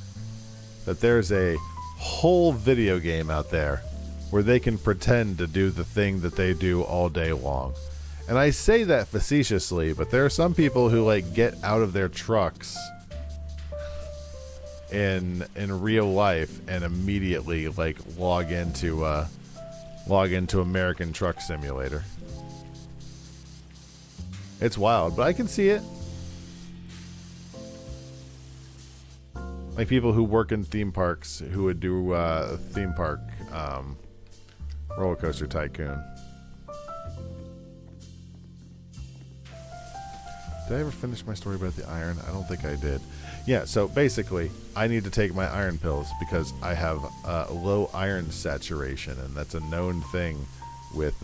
that there's a whole video game out there where they can pretend to do the thing that they do all day long. And I say that facetiously, but there are some people who like get out of their trucks in real life and immediately like log into American Truck Simulator. It's wild, but I can see it. Like people who work in theme parks who would do theme park roller coaster tycoon. Did I ever finish my story about the iron? I don't think I did. Yeah, so basically, I need to take my iron pills because I have low iron saturation, and that's a known thing with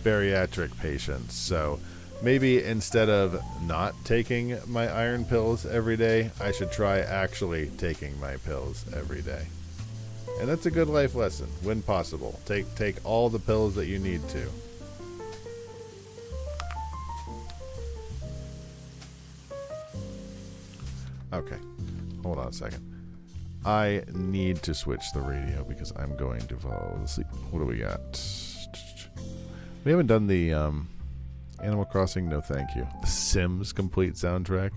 bariatric patients. So maybe instead of not taking my iron pills every day, I should try actually taking my pills every day. And that's a good life lesson, when possible. Take all the pills that you need to. Okay, hold on a second. I need to switch the radio because I'm going to fall asleep. What do we got? We haven't done the Animal Crossing No Thank You. The Sims complete soundtrack.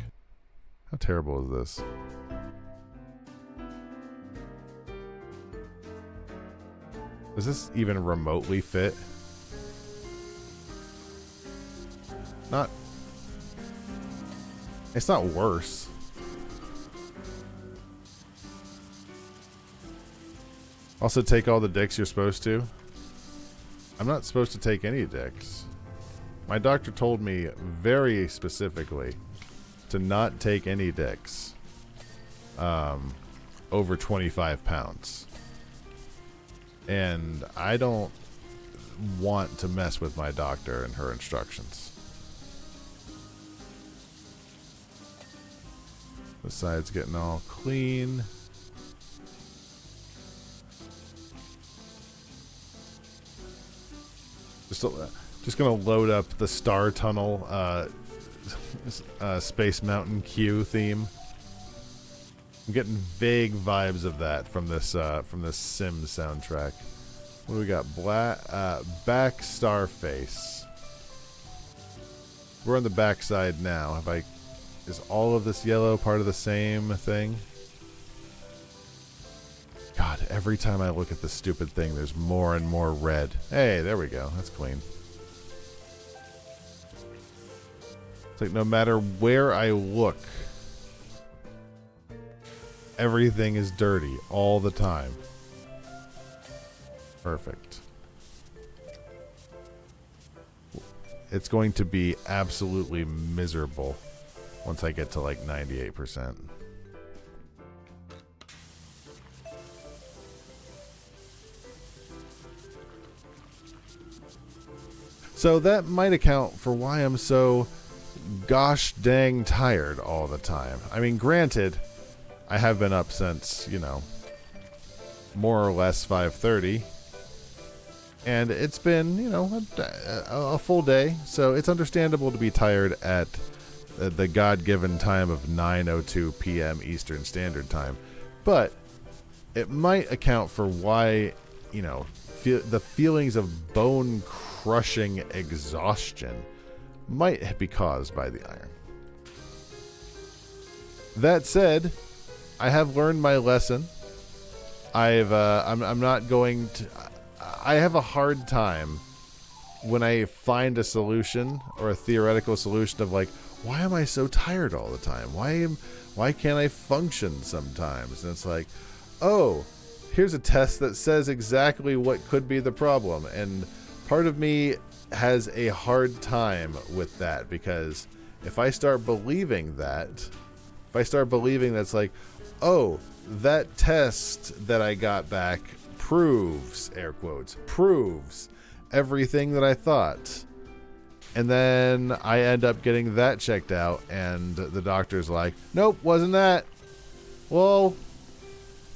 How terrible is this? Does this even remotely fit? Not. It's not worse. Also take all the dicks you're supposed to. I'm not supposed to take any dicks. My doctor told me very specifically to not take any dicks over 25 pounds. And I don't want to mess with my doctor and her instructions. The side's getting all clean. Just gonna load up the Star Tunnel Space Mountain Q theme. I'm getting vague vibes of that from this Sims soundtrack. What do we got? Back Starface. We're on the backside now. Is all of this yellow part of the same thing? God, every time I look at this stupid thing, there's more and more red. Hey, there we go. That's clean. It's like no matter where I look, everything is dirty all the time. Perfect. It's going to be absolutely miserable once I get to like 98%. So that might account for why I'm so gosh dang tired all the time. I mean, granted, I have been up since, more or less 5:30. And it's been, a full day. So it's understandable to be tired at the God-given time of 9:02 p.m. Eastern Standard Time. But it might account for why, the feelings of bone-crushing exhaustion might be caused by the iron. That said, I have learned my lesson. I'm not going to. I have a hard time when I find a solution or a theoretical solution of like, why am I so tired all the time? Why can't I function sometimes? And it's like, oh, here's a test that says exactly what could be the problem. And part of me has a hard time with that, because if I start believing that's like, oh, that test that I got back proves, air quotes, proves everything that I thought. And then I end up getting that checked out, and the doctor's like, nope, wasn't that. Well,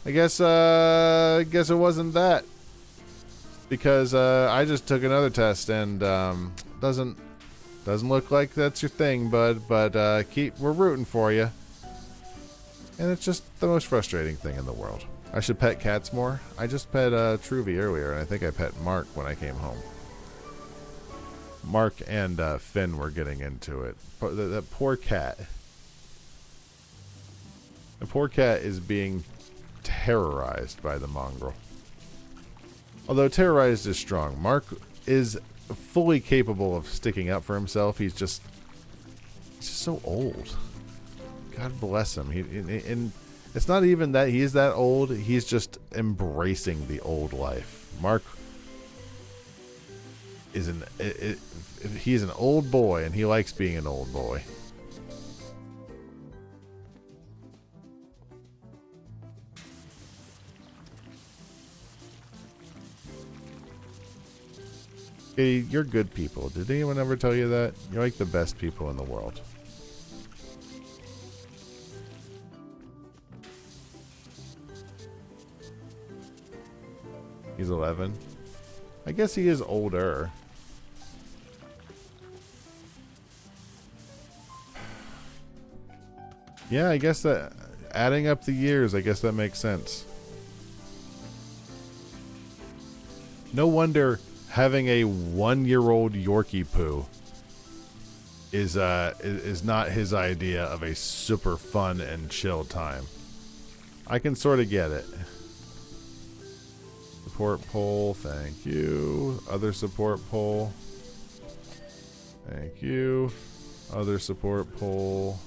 I guess it wasn't that. Because I just took another test, and doesn't look like that's your thing, bud. But we're rooting for you. And it's just the most frustrating thing in the world. I should pet cats more. I just pet Truvy earlier, and I think I pet Mark when I came home. Mark and Finn were getting into it. That poor cat. The poor cat is being terrorized by the mongrel. Although terrorized is strong. Mark is fully capable of sticking up for himself. He's just so old. God bless him. And it's not even that he's that old. He's just embracing the old life. Mark is he's an old boy, and he likes being an old boy. Hey, you're good people. Did anyone ever tell you that? You're like the best people in the world. He's 11. I guess he is older. Yeah, I guess that adding up the years, I guess that makes sense. No wonder having a 1-year-old Yorkie poo is not his idea of a super fun and chill time. I can sort of get it. Support pole, thank you. Other support pole. Thank you. Other support pole.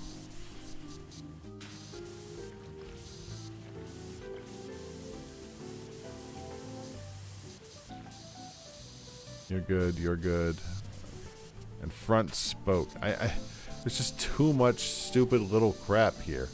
You're good, you're good. And front spoke. There's just too much stupid little crap here.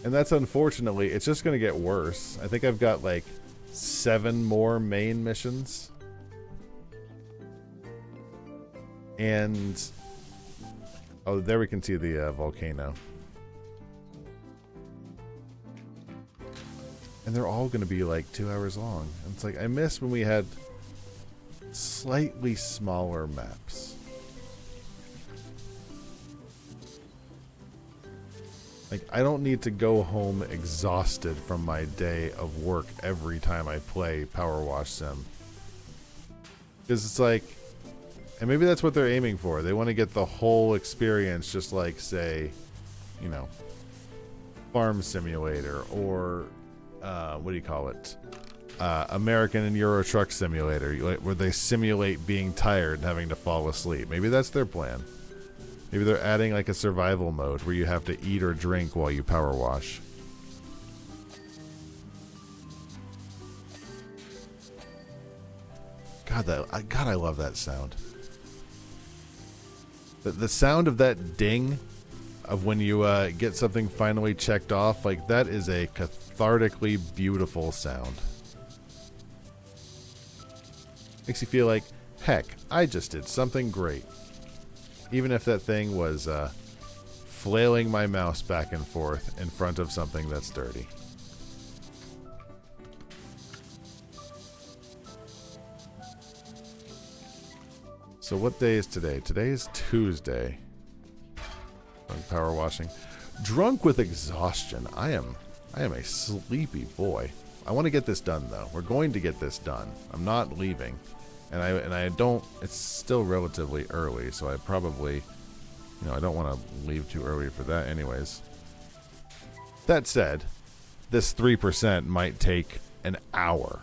And that's unfortunately, it's just going to get worse. I think I've got like 7 more main missions. And oh, there we can see the volcano. And they're all going to be like 2 hours long. And it's like, I miss when we had slightly smaller maps. Like, I don't need to go home exhausted from my day of work every time I play Power Wash Sim. Because it's like, and maybe that's what they're aiming for. They want to get the whole experience, just like, say, you know, Farm Simulator or, what do you call it? American and Euro Truck Simulator, where they simulate being tired and having to fall asleep. Maybe that's their plan. Maybe they're adding like a survival mode where you have to eat or drink while you power wash. God, I love that sound. The sound of that ding of when you get something finally checked off, like that is a cathartically beautiful sound. Makes you feel like, heck, I just did something great. Even if that thing was flailing my mouse back and forth in front of something that's dirty. So what day is today? Today is Tuesday. Drunk power washing. Drunk with exhaustion. I am a sleepy boy. I want to get this done though. We're going to get this done. I'm not leaving. And I don't, it's still relatively early, so I probably, you know, I don't want to leave too early for that anyways. That said, this 3% might take an hour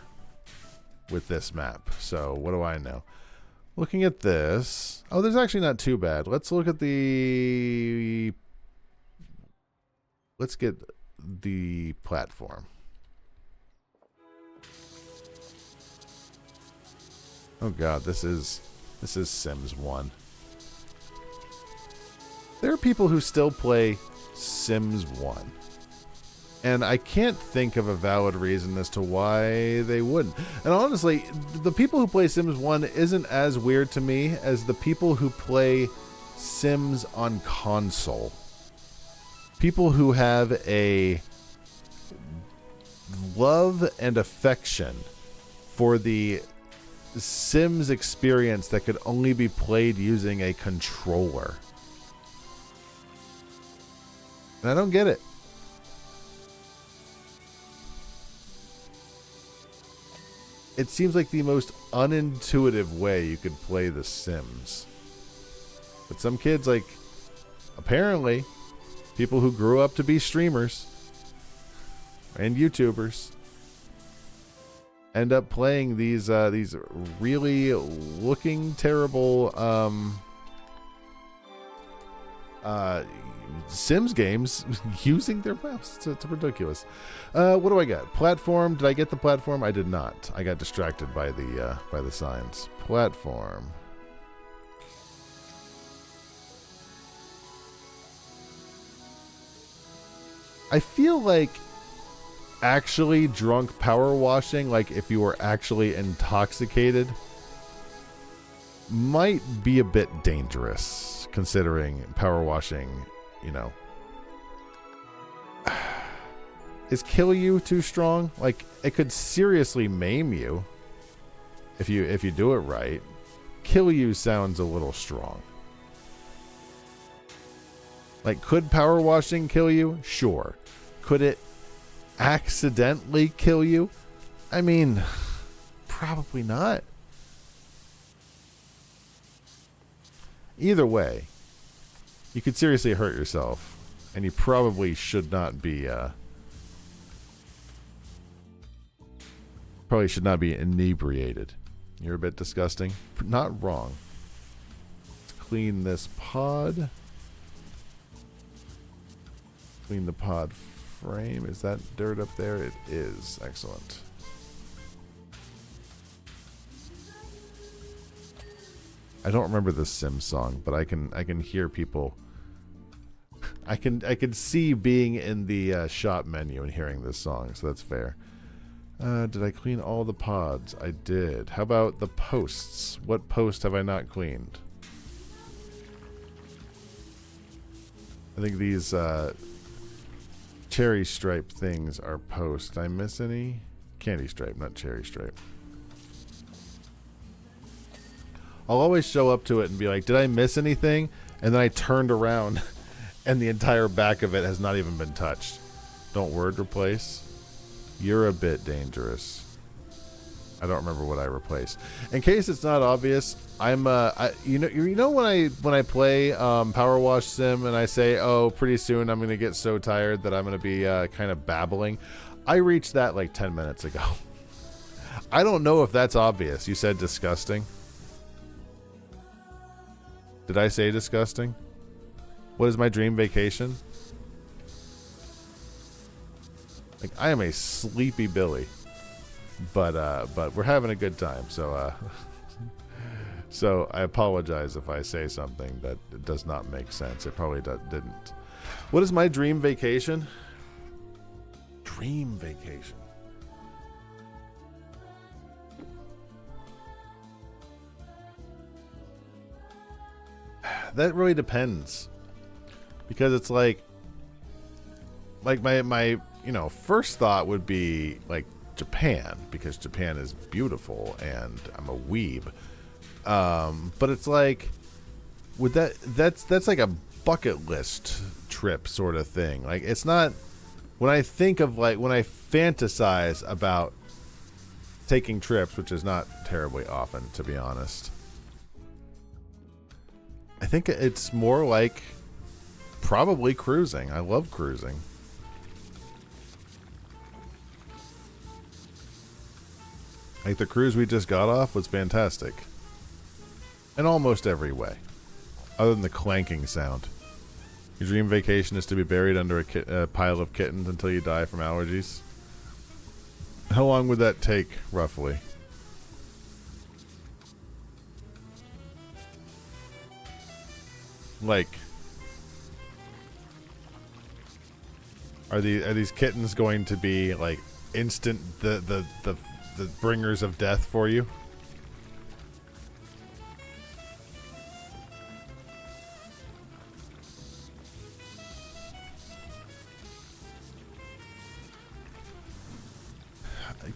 with this map. So what do I know? Looking at this, oh, there's actually not too bad. Let's look at let's get the platform. Oh god, this is Sims 1. There are people who still play Sims 1. And I can't think of a valid reason as to why they wouldn't. And honestly, the people who play Sims 1 isn't as weird to me as the people who play Sims on console. People who have a love and affection for the Sims experience that could only be played using a controller. And I don't get it. it seems like the most unintuitive way you could play The Sims. But some kids, like, apparently, people who grew up to be streamers and YouTubers end up playing these really looking terrible Sims games using their mouse. It's ridiculous. What do I got? Platform. Did I get the platform? I did not. I got distracted by the signs. Platform. I feel like actually drunk power washing, like if you were actually intoxicated, might be a bit dangerous, considering power washing, you know. Is kill you too strong? Like, it could seriously maim you if you do it right. Kill you sounds a little strong. Like, could power washing kill you? Sure. Could it accidentally kill you? I mean, probably not. Either way, you could seriously hurt yourself, and you probably should not be inebriated. You're a bit disgusting. Not wrong. Let's clean this pod. Clean the pod frame. Is that dirt up there? It is. Excellent. I don't remember the Sims song, but I can hear people. I can see being in the shop menu and hearing this song, so that's fair. Did I clean all the pods? I did. How about the posts? What post have I not cleaned? I think these cherry stripe things are post. Did I miss any? Candy stripe, not cherry stripe. I'll always show up to it and be like, did I miss anything? And then I turned around and the entire back of it has not even been touched. Don't word replace. You're a bit dangerous. I don't remember what I replaced. In case it's not obvious, I'm you know when I play Power Wash Sim and I say, oh, pretty soon I'm gonna get so tired that I'm gonna be kind of babbling. I reached that like 10 minutes ago. I don't know if that's obvious. You said disgusting. Did I say disgusting? What is my dream vacation? Like, I am a sleepy Billy, but we're having a good time. So so I apologize if I say something that does not make sense. It probably didn't. What is my dream vacation? Dream vacation. That really depends, because it's like my first thought would be like Japan, because Japan is beautiful and I'm a weeb. But it's like, with that's like a bucket list trip sort of thing. Like, it's not, when I think of, like, when I fantasize about taking trips, which is not terribly often, to be honest, I think it's more like probably cruising. I love cruising. Like, the cruise we just got off was fantastic. In almost every way. Other than the clanking sound. Your dream vacation is to be buried under a pile of kittens until you die from allergies. How long would that take, roughly? Like, are these kittens going to be like instant the bringers of death for you?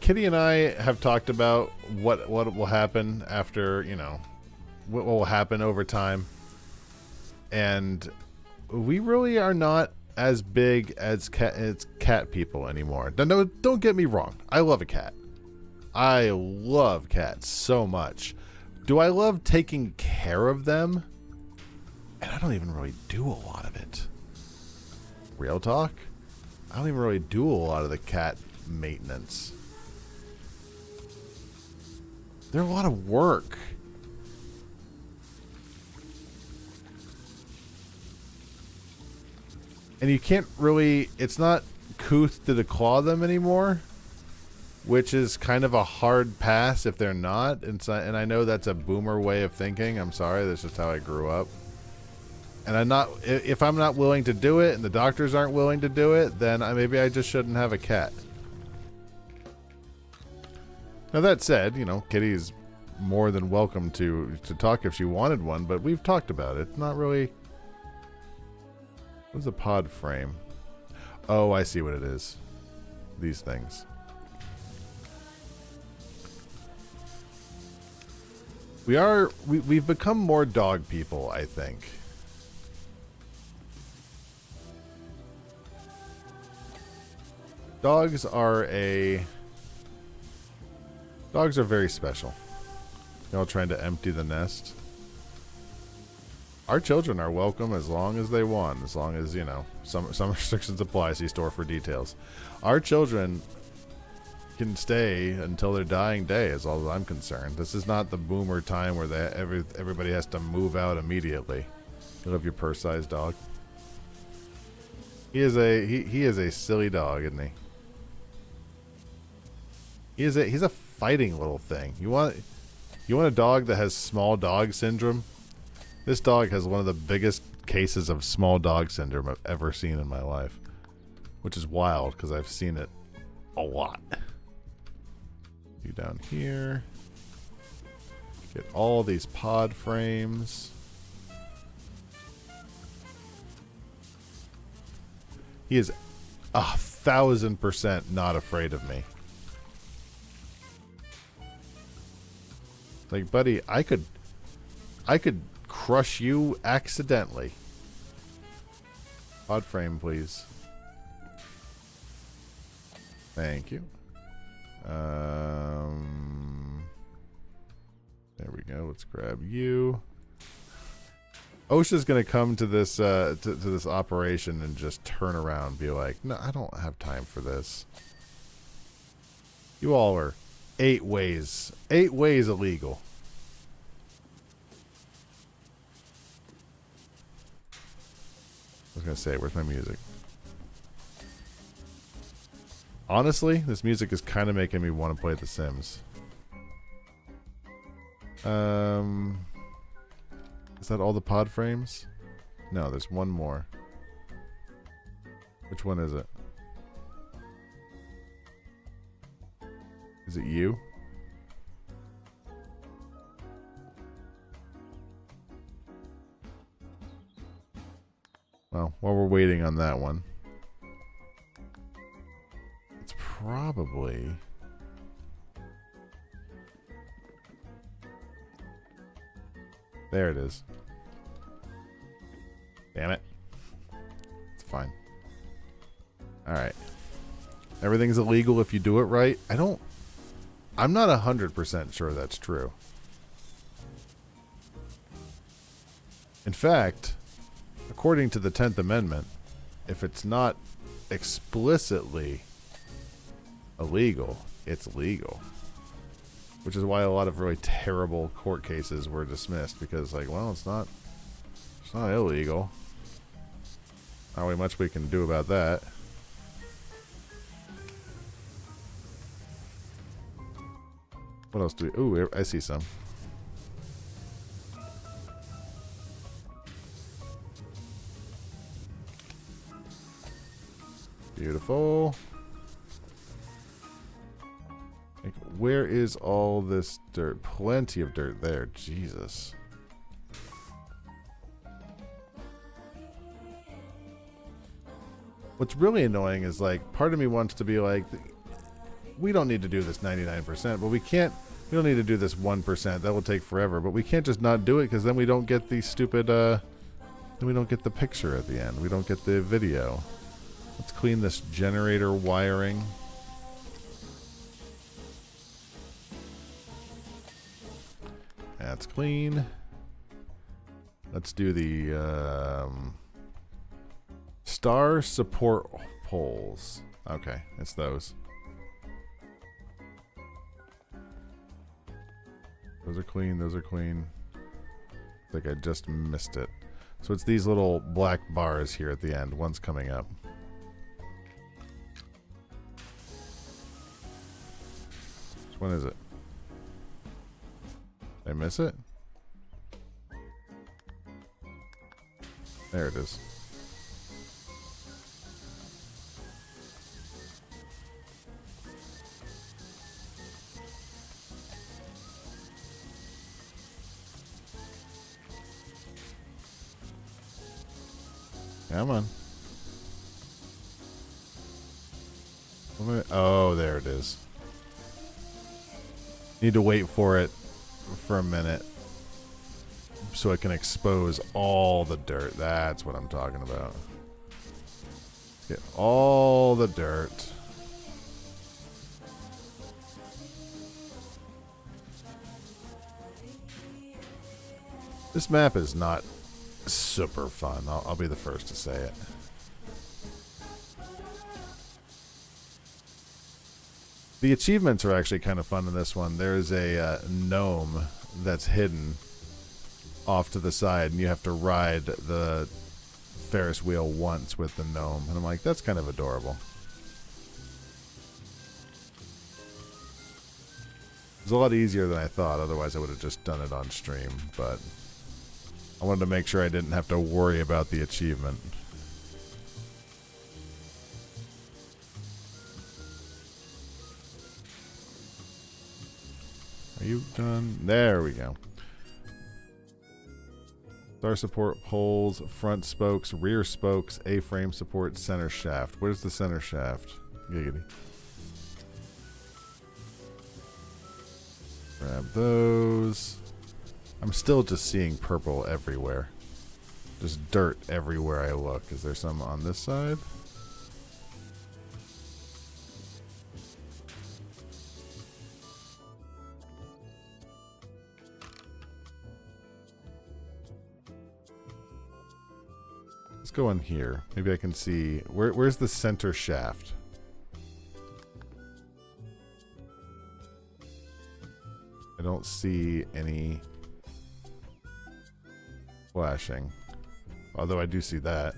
Kitty and I have talked about what will happen after, what will happen over time. And we really are not as big as cat people anymore. No, don't get me wrong. I love a cat. I love cats so much. Do I love taking care of them? And I don't even really do a lot of it. Real talk? I don't even really do a lot of the cat maintenance. They're a lot of work. And you can't really, it's not couth to declaw them anymore, which is kind of a hard pass if they're not. And I know that's a boomer way of thinking. I'm sorry, that's just how I grew up. And if I'm not willing to do it and the doctors aren't willing to do it, then maybe I just shouldn't have a cat. Now that said, you know, Kitty's more than welcome to talk if she wanted one, but we've talked about it. It's not really... What's a pod frame? Oh, I see what it is. These things. We've become more dog people, I think. Dogs are very special. Y'all trying to empty the nest. Our children are welcome as long as they want, as long as, you know, some restrictions apply. See store for details. Our children can stay until their dying day, as all as I'm concerned. This is not the boomer time where everybody has to move out immediately. You love your purse-sized dog. He is a silly dog, isn't he? He's a fighting little thing. You want a dog that has small dog syndrome? This dog has one of the biggest cases of small dog syndrome I've ever seen in my life, which is wild because I've seen it a lot. You down here. Get all these pod frames. He is 1,000% not afraid of me. Like, buddy, I could crush you accidentally. Pod frame, please. Thank you. There we go. Let's grab you. OSHA's gonna come to this to this operation and just turn around and be like, no, I don't have time for this. You all are 8 ways illegal. I was gonna say, where's my music? Honestly, this music is kind of making me want to play The Sims. Is that all the pod frames? No, there's one more. Which one is it? Is it you? Well, while we're waiting on that one, it's probably... There it is. Damn it. It's fine. Alright. Everything's illegal if you do it right. I'm not 100% sure that's true. In fact, according to the 10th Amendment, if it's not explicitly illegal, it's legal. Which is why a lot of really terrible court cases were dismissed, because, like, well, it's not illegal. Not really much we can do about that. What else do we... Ooh, I see some. Beautiful. Like, where is all this dirt? Plenty of dirt there. Jesus. What's really annoying is, like, part of me wants to be like, we don't need to do this 99%, but we don't need to do this 1%. That will take forever, but we can't just not do it, because then we don't get the stupid, then we don't get the picture at the end. We don't get the video. Let's clean this generator wiring. That's clean. Let's do the star support poles. Okay, it's those. Those are clean. Those are clean. I think I just missed it. So it's these little black bars here at the end. One's coming up. Which one is it? Did I miss it? There it is. Come on. Oh, there it is. Need to wait for it for a minute so it can expose all the dirt. That's what I'm talking about. Get all the dirt. This map is not super fun. I'll be the first to say it. The achievements are actually kind of fun in this one. There's a gnome that's hidden off to the side, and you have to ride the Ferris wheel once with the gnome. And I'm like, that's kind of adorable. It was a lot easier than I thought. Otherwise, I would have just done it on stream. But I wanted to make sure I didn't have to worry about the achievement. Are you done? There we go. Star support poles, front spokes, rear spokes, A-frame support, center shaft. Where's the center shaft? Giggity. Grab those. I'm still just seeing purple everywhere. Just dirt everywhere I look. Is there some on this side? Let's go in here. Maybe I can see. Where's the center shaft? I don't see any flashing. Although I do see that.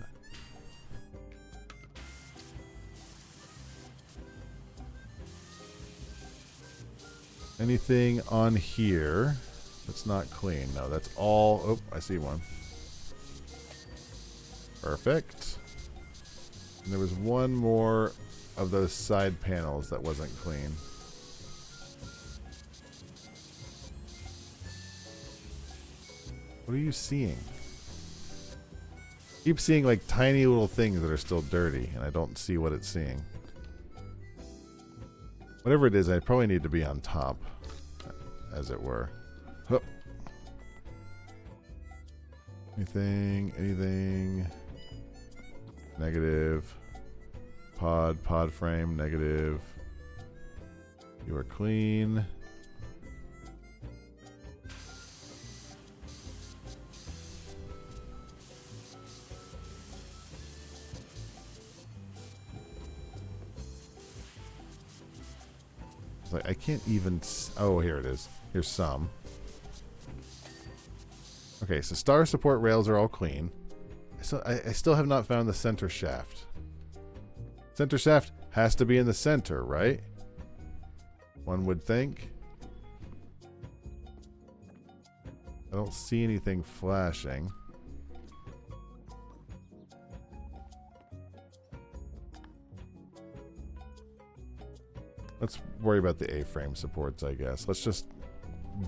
Anything on here that's not clean? No, that's all. Oh, I see one. Perfect. And there was one more of those side panels that wasn't clean. What are you seeing? I keep seeing like tiny little things that are still dirty, and I don't see what it's seeing. Whatever it is, I probably need to be on top, as it were. Hup. Anything? Negative. Pod frame, negative. You are clean. Like, I can't even... Oh, here it is. Here's some. Okay, so star support rails are all clean. I still have not found the center shaft. Center shaft has to be in the center, right? One would think. I don't see anything flashing. Let's worry about the A-frame supports, I guess. Let's just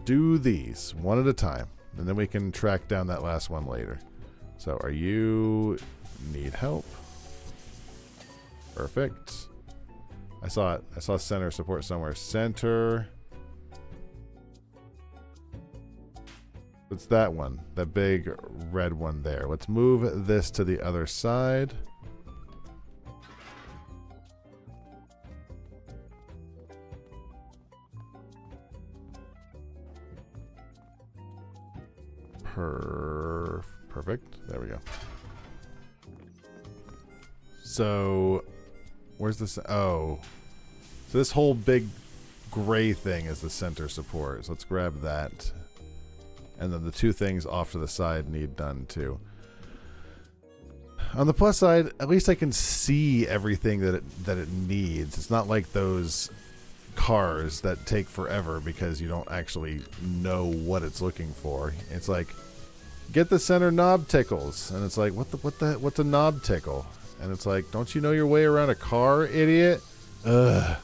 do these one at a time, and then we can track down that last one later. So, are you... need help? Perfect. I saw it. I saw center support somewhere. Center. It's that one. That big red one there. Let's move this to the other side. Perfect. There we go. So, where's this? Oh. So this whole big gray thing is the center support. So let's grab that. And then the two things off to the side need done too. On the plus side, at least I can see everything that it needs. It's not like those cars that take forever because you don't actually know what it's looking for. It's like, get the center knob tickles, and it's like, what's a knob tickle? And it's like, don't you know your way around a car, idiot? Ugh.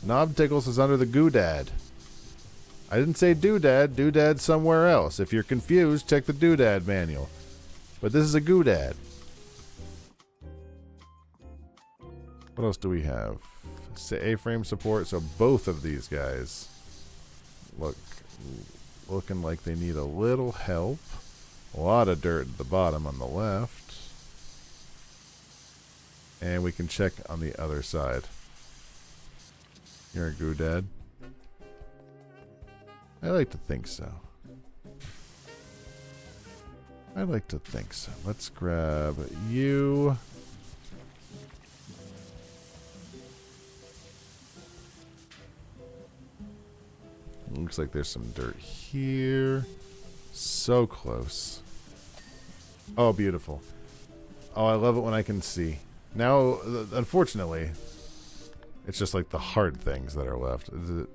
Knob tickles is under the goodad. I didn't say doodad. Doodad's somewhere else. If you're confused, check the doodad manual. But this is a goodad. What else do we have? A-frame support. So both of these guys looking like they need a little help. A lot of dirt at the bottom on the left. And we can check on the other side. You're a goodad. I like to think so. I like to think so. Let's grab you. Looks like there's some dirt here. So close. Oh, beautiful. Oh, I love it when I can see. Now, unfortunately, it's just like the hard things that are left. Is it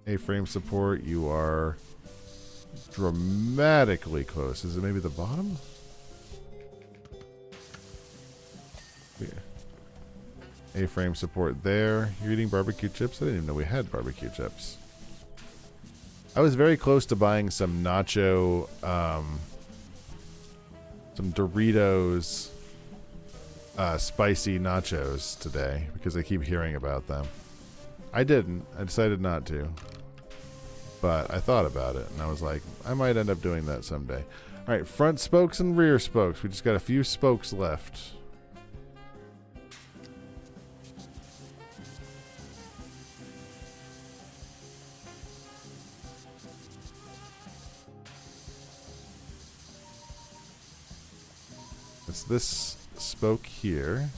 A-frame support? You are dramatically close. Is it maybe the bottom? Yeah. A-frame support there. You're eating barbecue chips? I didn't even know we had barbecue chips. I was very close to buying some nacho, some Doritos spicy nachos today because I keep hearing about them. I didn't. I decided not to. But I thought about it, and I was like, I might end up doing that someday. All right, front spokes and rear spokes. We just got a few spokes left. It's this spoke here.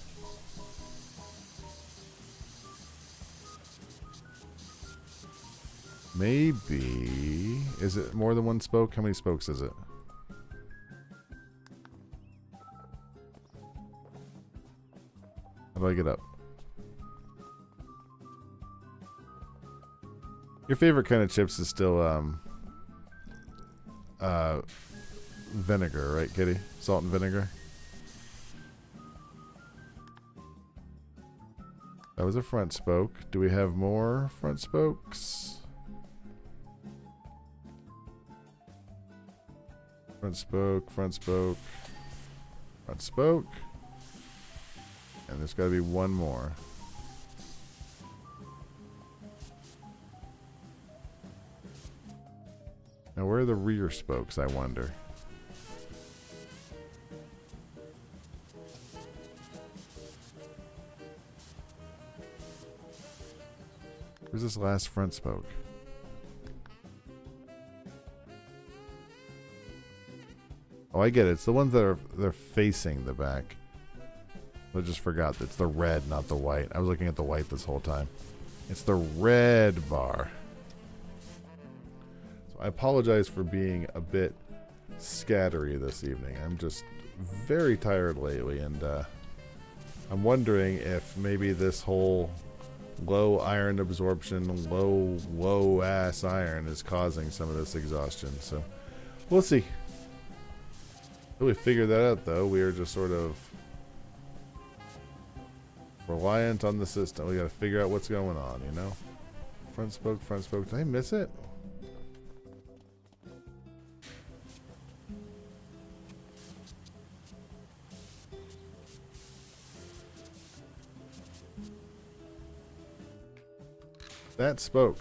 Maybe. Is it more than one spoke? How many spokes is it? How do I get up? Your favorite kind of chips is still vinegar, right, Kitty? Salt and vinegar. That was a front spoke. Do we have more front spokes? Front spoke, front spoke, front spoke. And there's got to be one more. Now, where are the rear spokes, I wonder? Where's this last front spoke? Oh, I get it. It's the ones that they're facing the back. I just forgot that it's the red, not the white. I was looking at the white this whole time. It's the red bar. So I apologize for being a bit scattery this evening. I'm just very tired lately, and I'm wondering if maybe this whole low iron absorption, low ass iron is causing some of this exhaustion. So we'll see. Until we figure that out, though, we are just sort of reliant on the system. We got to figure out what's going on, you know? Front spoke, front spoke. Did I miss it? That spoke.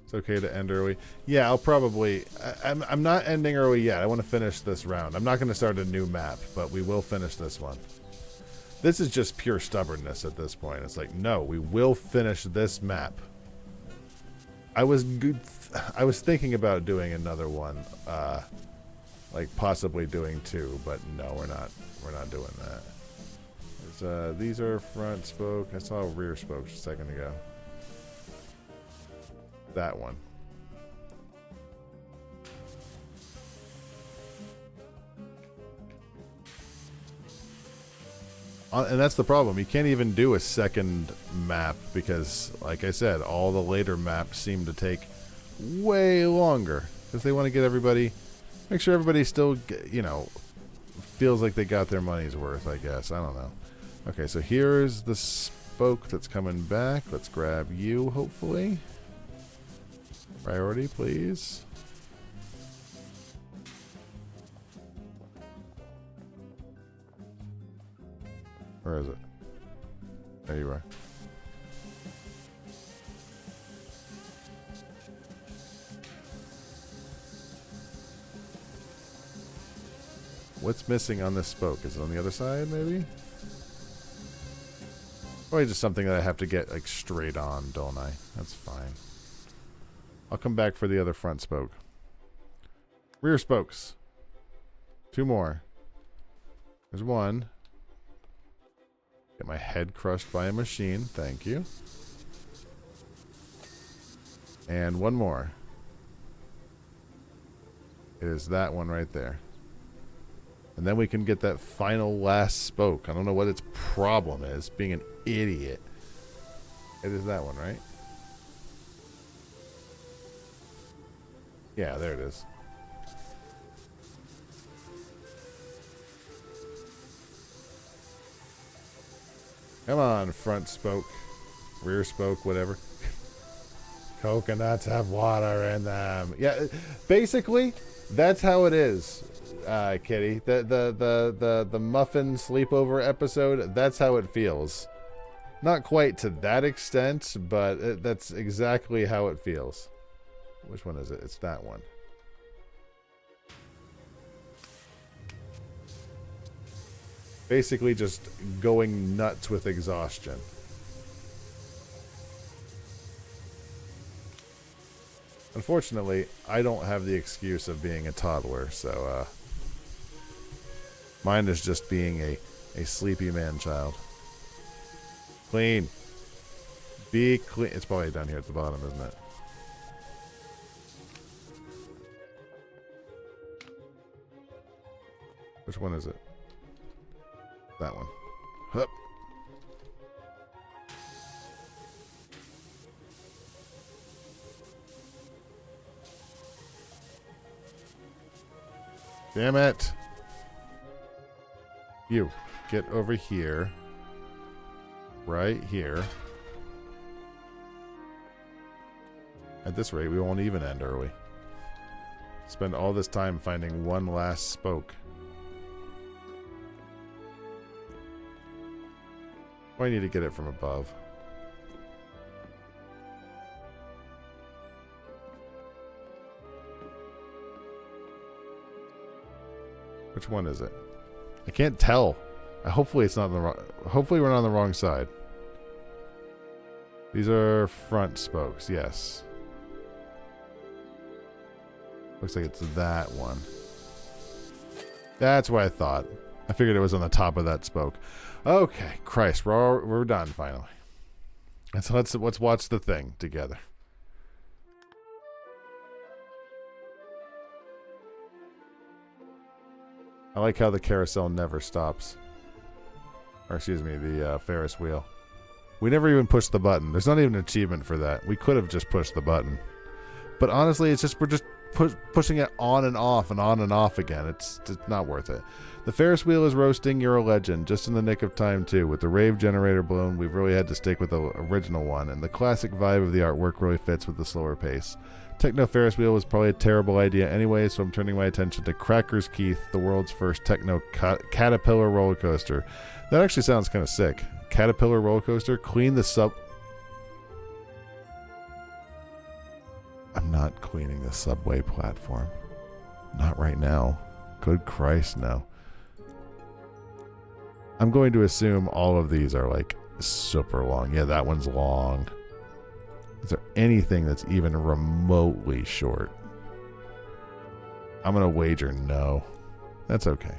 It's okay to end early. Yeah, I'll probably... I'm not ending early yet. I want to finish this round. I'm not going to start a new map, but we will finish this one. This is just pure stubbornness at this point. It's like, no, we will finish this map. I was thinking about doing another one, like possibly doing 2, but no, we're not doing that. These are front spoke. I saw rear spokes a second ago. That one. And that's the problem. You can't even do a second map because, like I said, all the later maps seem to take way longer because they want to get everybody, make sure everybody still, feels like they got their money's worth, I guess. I don't know. Okay, so here's the spoke that's coming back. Let's grab you, hopefully. Priority, please. Where is it? There you are. What's missing on this spoke? Is it on the other side, maybe? Probably just something that I have to get, like, straight on, don't I? That's fine. I'll come back for the other front spoke. Rear spokes. 2 more. There's 1. Get my head crushed by a machine. Thank you. And 1 more. It is that one right there. And then we can get that final last spoke. I don't know what its problem is. Being an idiot. It is that one, right? Yeah, there it is. Come on, front spoke. Rear spoke, whatever. Coconuts have water in them. Yeah, basically, that's how it is. Kitty, the muffin sleepover episode, that's how it feels. Not quite to that extent, but that's exactly how it feels. Which one is it? It's that one. Basically just going nuts with exhaustion. Unfortunately, I don't have the excuse of being a toddler, so mine is just being a sleepy man-child. Clean. Be clean. It's probably down here at the bottom, isn't it? Which one is it? That one. Hup. Damn it. You, get over here. Right here. At this rate, we won't even end early. Spend all this time finding one last spoke. I need to get it from above. Which one is it? I can't tell. Hopefully it's not on the wrong. Hopefully we're not on the wrong side. These are front spokes. Yes. Looks like it's that one. That's what I thought. I figured it was on the top of that spoke. Okay, Christ, we're done finally. And so let's watch the thing together. I like how the carousel never stops. Or excuse me, the Ferris wheel. We never even pushed the button. There's not even an achievement for that. We could have just pushed the button. But honestly, it's just we're just pushing it on and off and on and off again. It's not worth it. The Ferris wheel is roasting. You're a legend. Just in the nick of time, too. With the rave generator blown, we've really had to stick with the original one. And the classic vibe of the artwork really fits with the slower pace. Techno Ferris wheel was probably a terrible idea anyway, so I'm turning my attention to Crackers Keith, the world's first techno caterpillar roller coaster. That actually sounds kind of sick. Caterpillar roller coaster? Clean the sub... I'm not cleaning the subway platform. Not right now. Good Christ, no. I'm going to assume all of these are like super long. Yeah, that one's long. Is there anything that's even remotely short? I'm going to wager no. That's okay.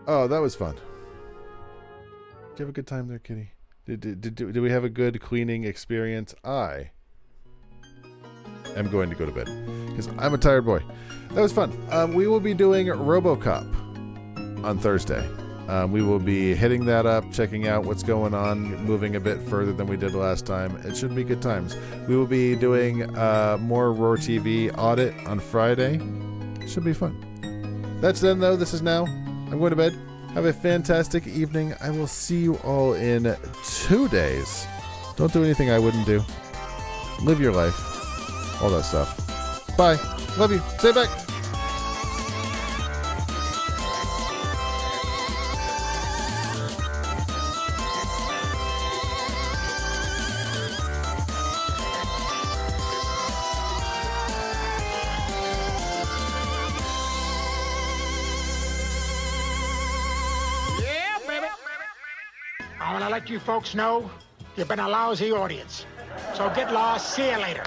Oh, that was fun. Did you have a good time there, Kitty? Did we have a good cleaning experience? I am going to go to bed because I'm a tired boy. That was fun. We will be doing RoboCop on Thursday. We will be hitting that up, checking out what's going on, moving a bit further than we did last time. It should be good times. We will be doing more Roar TV audit on Friday. Should be fun. That's then, though. This is now. I'm going to bed. Have a fantastic evening. I will see you all in 2 days. Don't do anything I wouldn't do. Live your life. All that stuff. Bye. Love you. Stay back. I want to let you folks know you've been a lousy audience. So get lost. See you later.